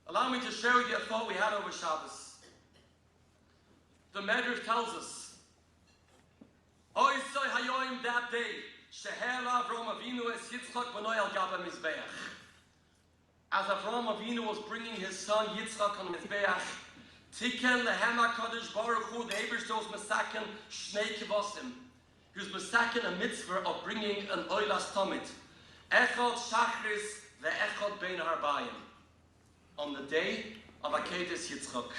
Allow me to share with you a thought we had over Shabbos. The Medrash tells us, Oisai hayoim, that day, Sheher Avram Avinu es Yitzchak b'noi al gaba mizbeach. As Avram Avinu was bringing his son Yitzchak on the mizbeach, Tiken lehem HaKaddish Borcuh, the Eibishter was mesaken shnei kivosim. He was mesaken a mitzvah of bringing an oilas tamid. Echad Shachris ve'echad bein harbayim. On the day of Akedes Yitzchak,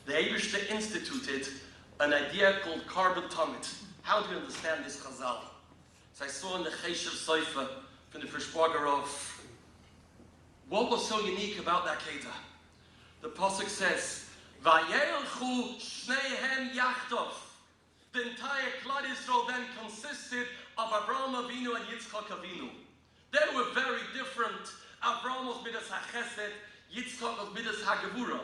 the Eibishter instituted an idea called carbon tummet. How do you understand this Chazal? So I saw in the Cheshav Seifa from the Fishborgerov, what was so unique about that Kedah? The Pasuk says, Vayelchu Shneihem Yachtov. The entire Klal Yisrael then consisted of Avraham Avinu and Yitzchak Avinu. They were very different. Avraham was Midas HaChesed, Yitzchak was Midas HaGevura.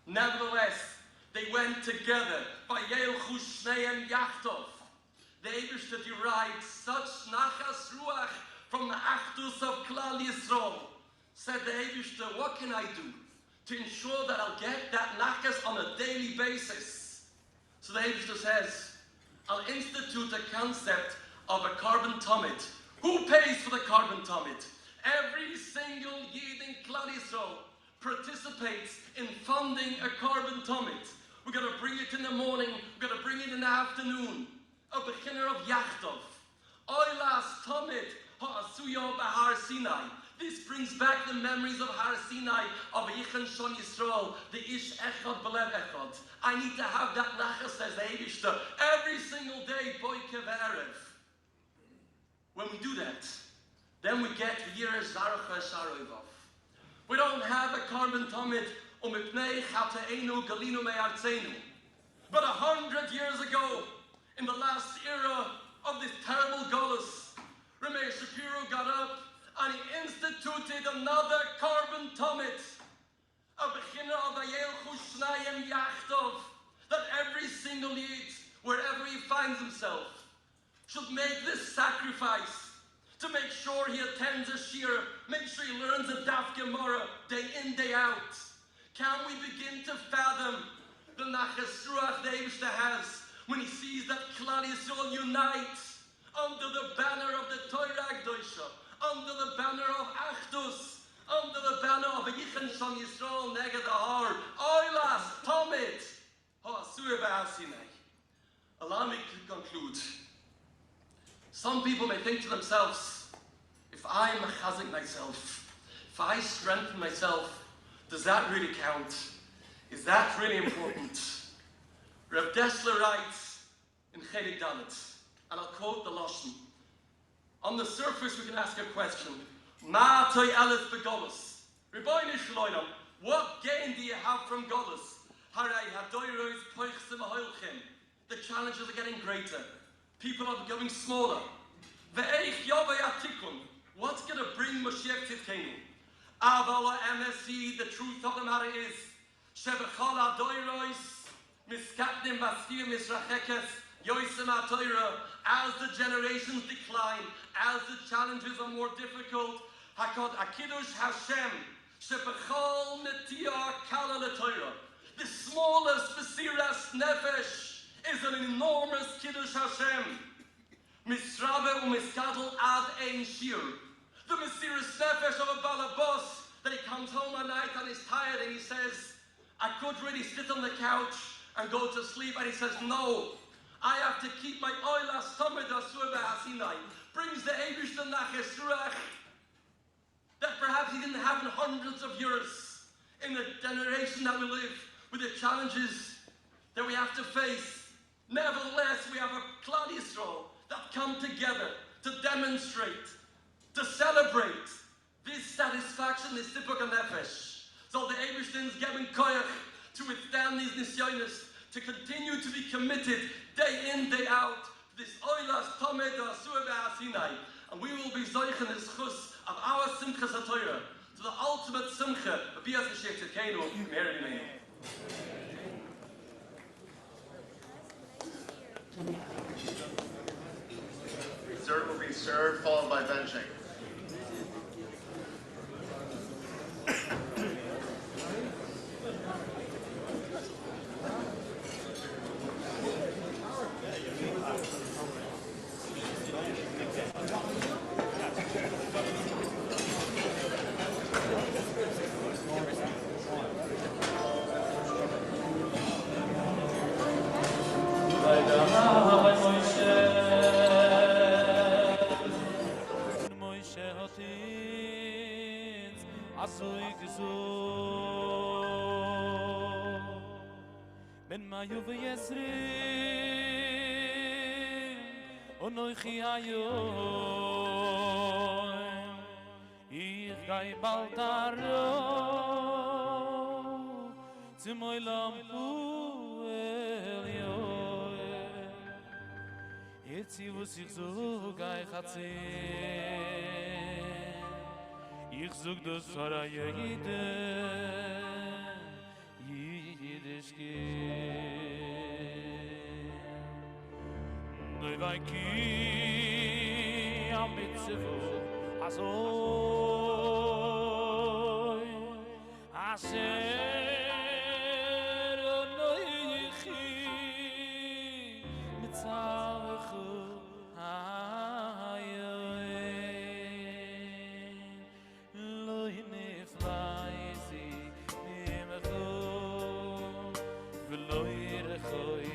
Nevertheless, they went together. Vayelchu Shneihem Yachtov. The Eibishter derived such nachas ruach from the achdus of Klal Yisrael. Said the Eibishter, what can I do to ensure that I'll get that nachas on a daily basis? So the Eibishter says, I'll institute a concept of a carbon tummet. Who pays for the carbon tummet? Every single Yid in Klal Yisrael participates in funding a carbon tummet. We're going to bring it in the morning, we're going to bring it in the afternoon. A beginner of Yachtov. Oilas Tomit Ha'asuyo Bahar Sinai. This brings back the memories of Har Sinai, of Yichan Shon Yisrael, the Ish Echad Belev Echad. I need to have that nachas, says the Eibishter, every single day, Borcuh ve'erev. When we do that, then we get Yuir Zarucha Sharoivov. We don't have a carbon tummet, Umipnei Chateinu Galinu Me'artzenu. But 100 years ago, in the last era of this terrible Golus, Rabbi Shapiro got up and he instituted another carbon tummet, a beginner of Vayelchu Shnayim Yachtov, that every single Yid, wherever he finds himself, should make this sacrifice to make sure he attends a shir, make sure he learns a daf Gemara day in, day out. Can we begin to fathom the nachas ruach the Eibishter has when he sees that Klal Yisrael unites under the banner of the Torah Kedusha, under the banner of Achdus, under the banner of Yichan Shon Yisrael Neged Ahar, Oilas, Tomit, Ha'asur Ba'asinai. Allow me to conclude. Some people may think to themselves, if I mechazik myself, if I strengthen myself, does that really count? Is that really important? Reb Dessler writes in Chelik Dalet, and I'll quote the Lashon. On the surface, we can ask a question. Ma toy elef begolus. Rebbeinu Shloim, what gain do you have from golus? Haray hadoyros poichsim ahoilchim. The challenges are getting greater. People are becoming smaller. Ve'eich yovei atikun. What's going to bring Mashiach Tzidkenu? Avala MSC, the truth of the matter is, shebechal hadoyros, miskatnim baschir misrachekes, yoisem ha'toyra. As the generations decline, as the challenges are more difficult, hakod akidush Hashem, shebechal netiyah kala l'toyra. The smallest besiras nefesh is an enormous kiddush Hashem. Misrabe u'miskadol ad ein shir. The mesiras nefesh of a balabos, that he comes home at night and he's tired and he says, I could really sit on the couch and go to sleep, and he says, no, I have to keep my oilas tomid asur b'hasinai. Brings the Eibishter nachas ruach that perhaps he didn't have in hundreds of years, in the generation that we live, with the challenges that we have to face. Nevertheless, we have a Klal Yisrael that come together to demonstrate, to celebrate this satisfaction, this sipuk nefesh. So the Eibishter is giving koyach to withstand these nisyonis, to continue to be committed day in, day out to this oilas tomed asur b'hasinai, and we will be zoichen the schus of our simchas haTorah, to the ultimate simcha of Bias Mashiach Tzidkenu, Mary Amen. Dessert will be served, followed by benching. asoy gezo ben mayu v'yesri onoy khiayo ich gei baltaro tmoy lampu elio etzi vos ich so gei khatze ich zog das sarayide yidishke Noi vai ki am mitzevo azoy asher noi chi mitzavach ayoy loy neflaisi nimcho veloy rekhoy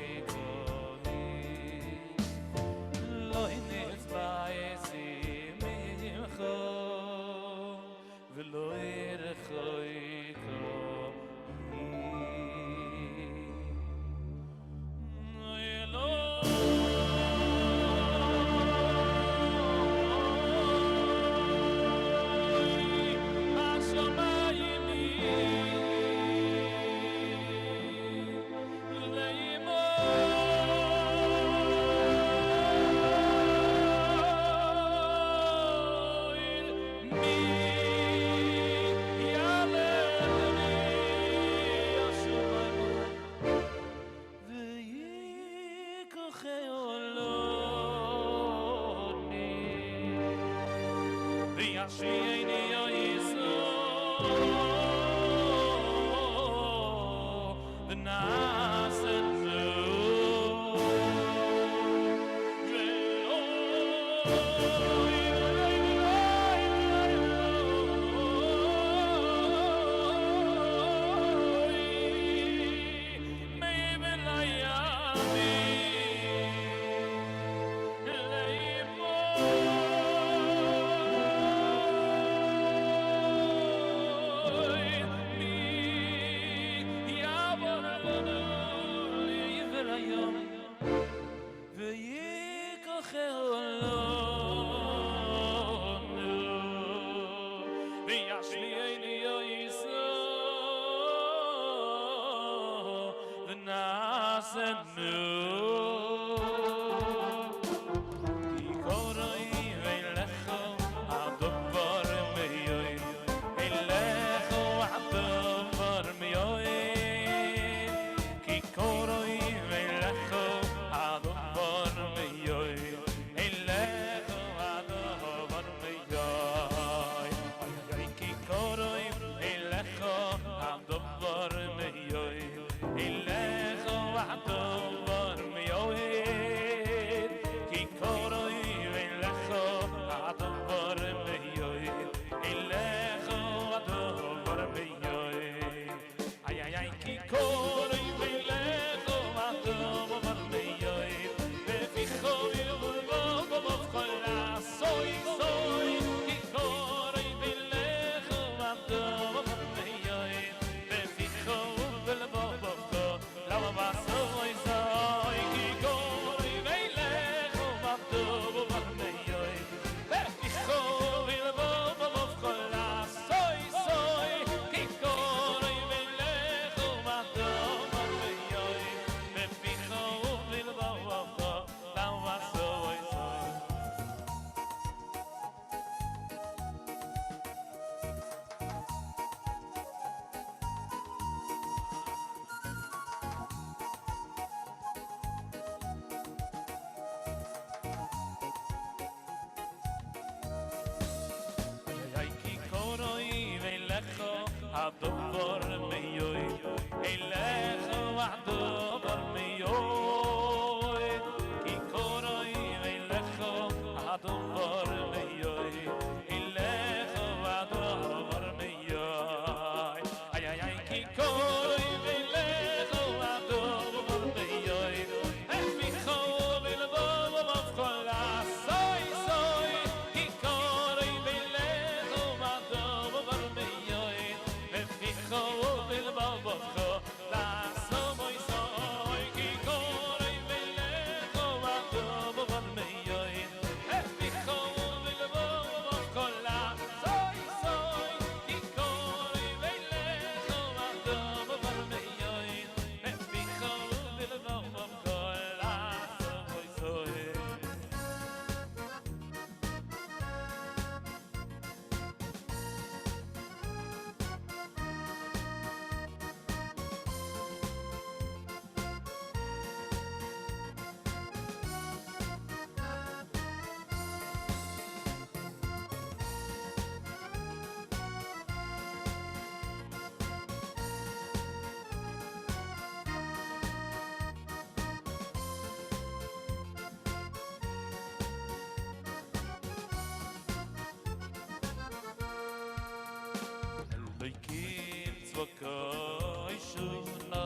Likim tzvakai shuvna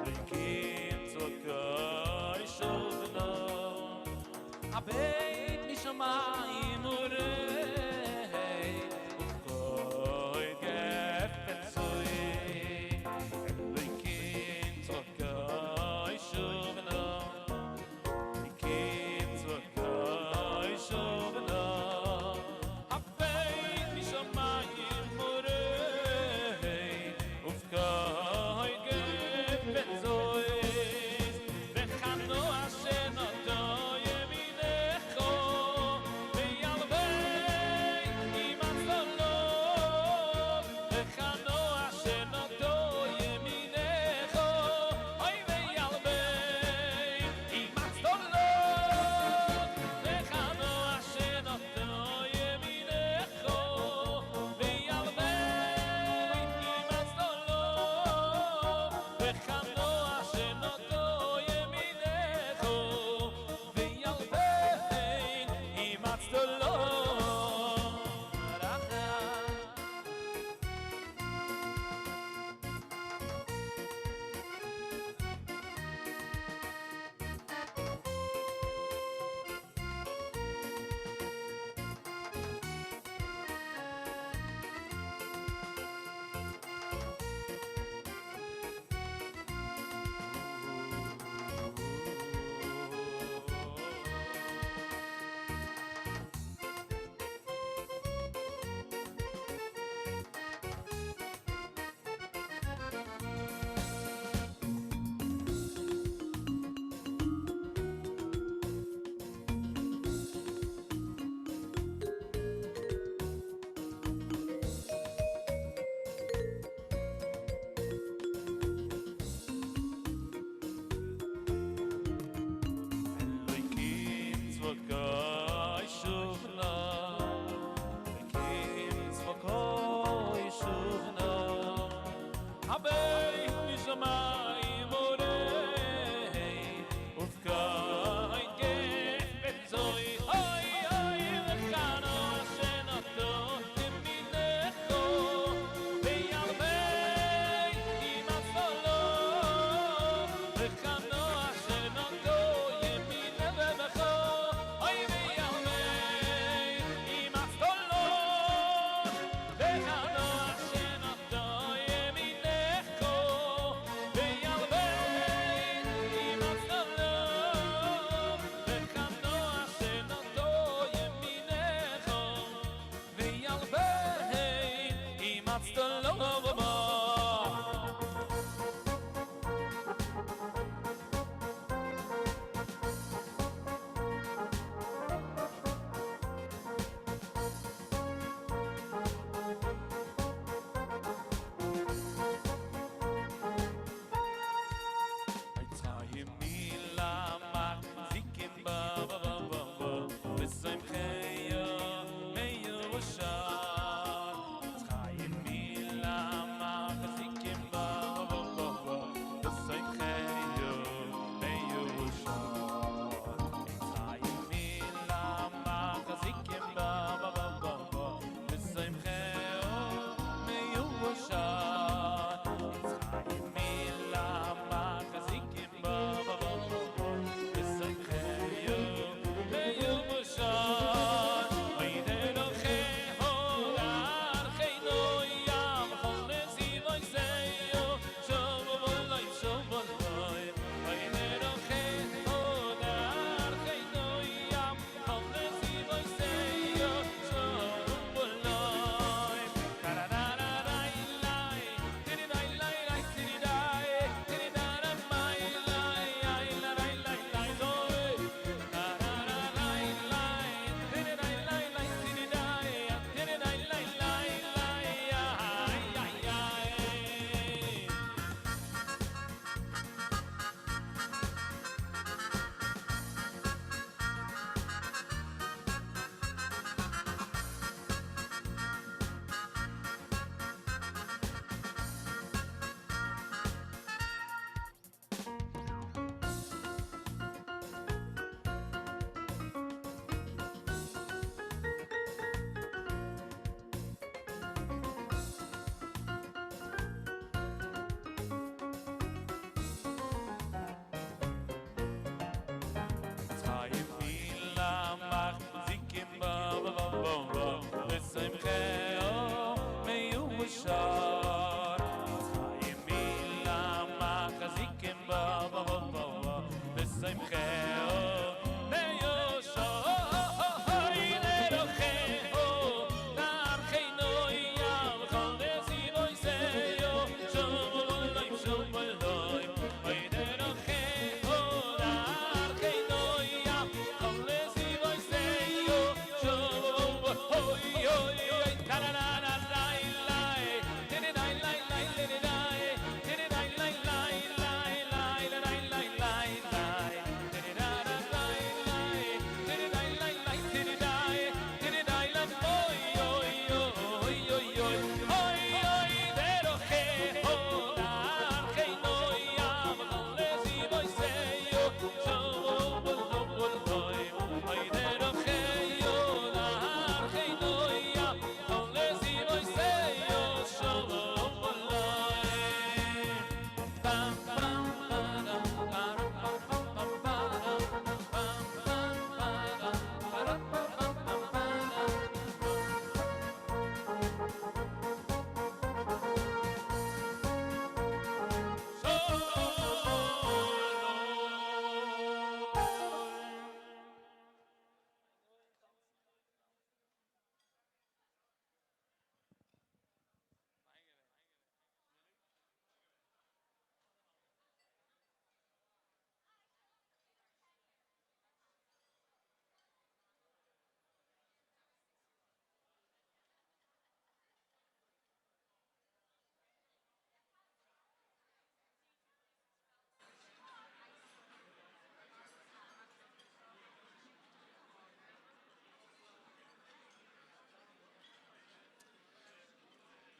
Likim tzvakai shuvna Abeit mishamayim urei Ufkoi gefen zui Likim tzvakai shuvna Likim tzvakai shuvna Abeit mishamayim urei Ufkoi gefen zui Vechano ashenoto yeminecho Veyalvei imatzolot Vechano ashenoto yeminecho Oy veyalvei imatzolot Vechano ashenoto yeminecho Veyalvei imatzolot Vechano ashenoto yeminecho Veyalvei imatzolot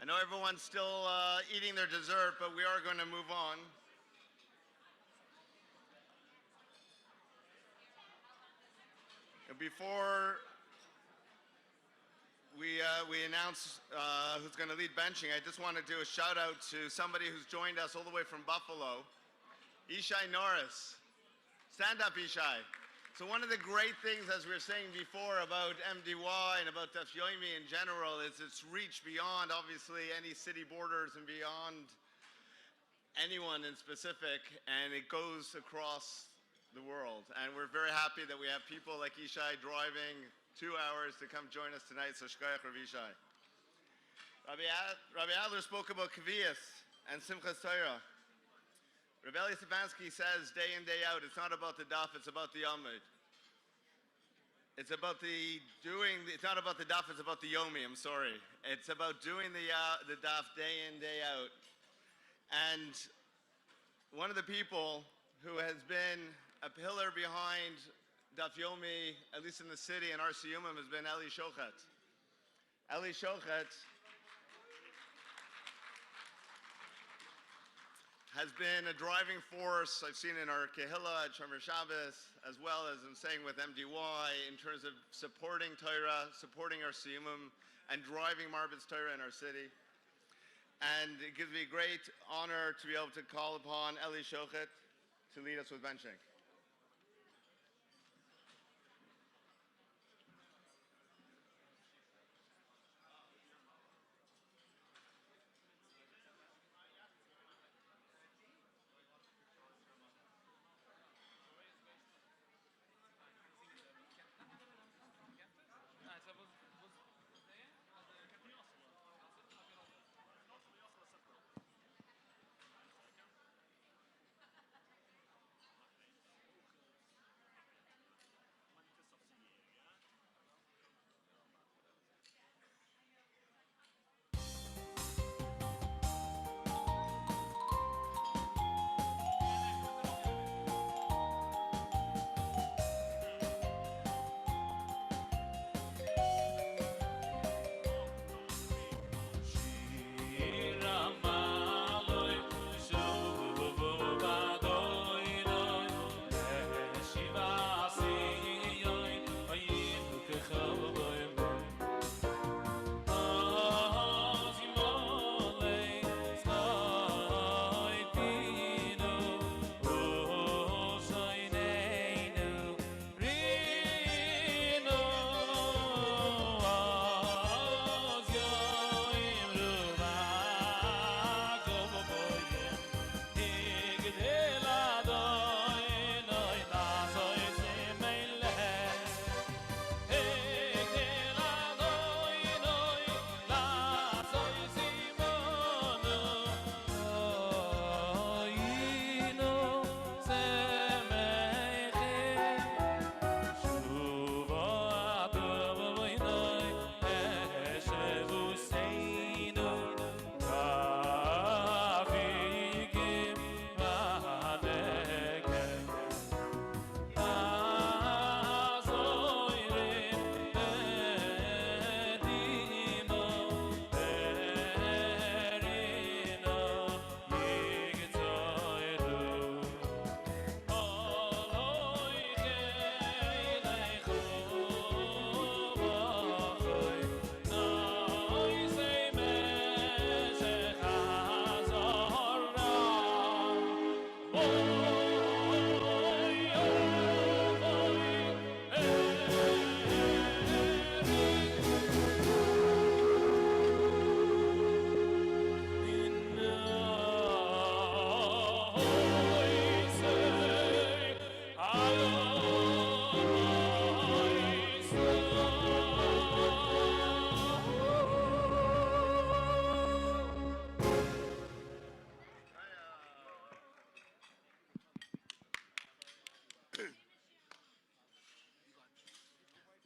I know everyone's still eating their dessert, but we are going to move on. And before we announce who's going to lead benching, I just want to do a shout out to somebody who's joined us all the way from Buffalo, Ishai Norris. Stand up, Ishai. So one of the great things, as we were saying before, about MDY and about Daf Yomi in general is its reach beyond, obviously, any city borders and beyond anyone in specific, and it goes across the world. And we're very happy that we have people like Ishai driving 2 hours to come join us tonight, so shkoyach Rav Ishai. Rabbi Adler spoke about Kaviyas and Simchas Torah. Rabbi Eli Stefansky says day in, day out, it's not about the daf, it's about the Amud. It's about the doing, it's not about the daf, it's about the Yomi, I'm sorry. It's about doing the daf day in, day out. And one of the people who has been a pillar behind Daf Yomi, at least in the city, and our SIYUM has been Eli Shochet. Eli Shochet has been a driving force I've seen in our Kehillah at Shomer Shabbos, as well as I'm saying with MDY, in terms of supporting Torah, supporting our SIYUM, and driving Marbit's Torah in our city. And it gives me a great honor to be able to call upon Eli Shochet to lead us with benching.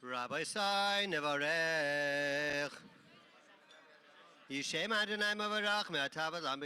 Rabbi Sai Nevarech Yishem Adonai Mavarach Me'atav Alam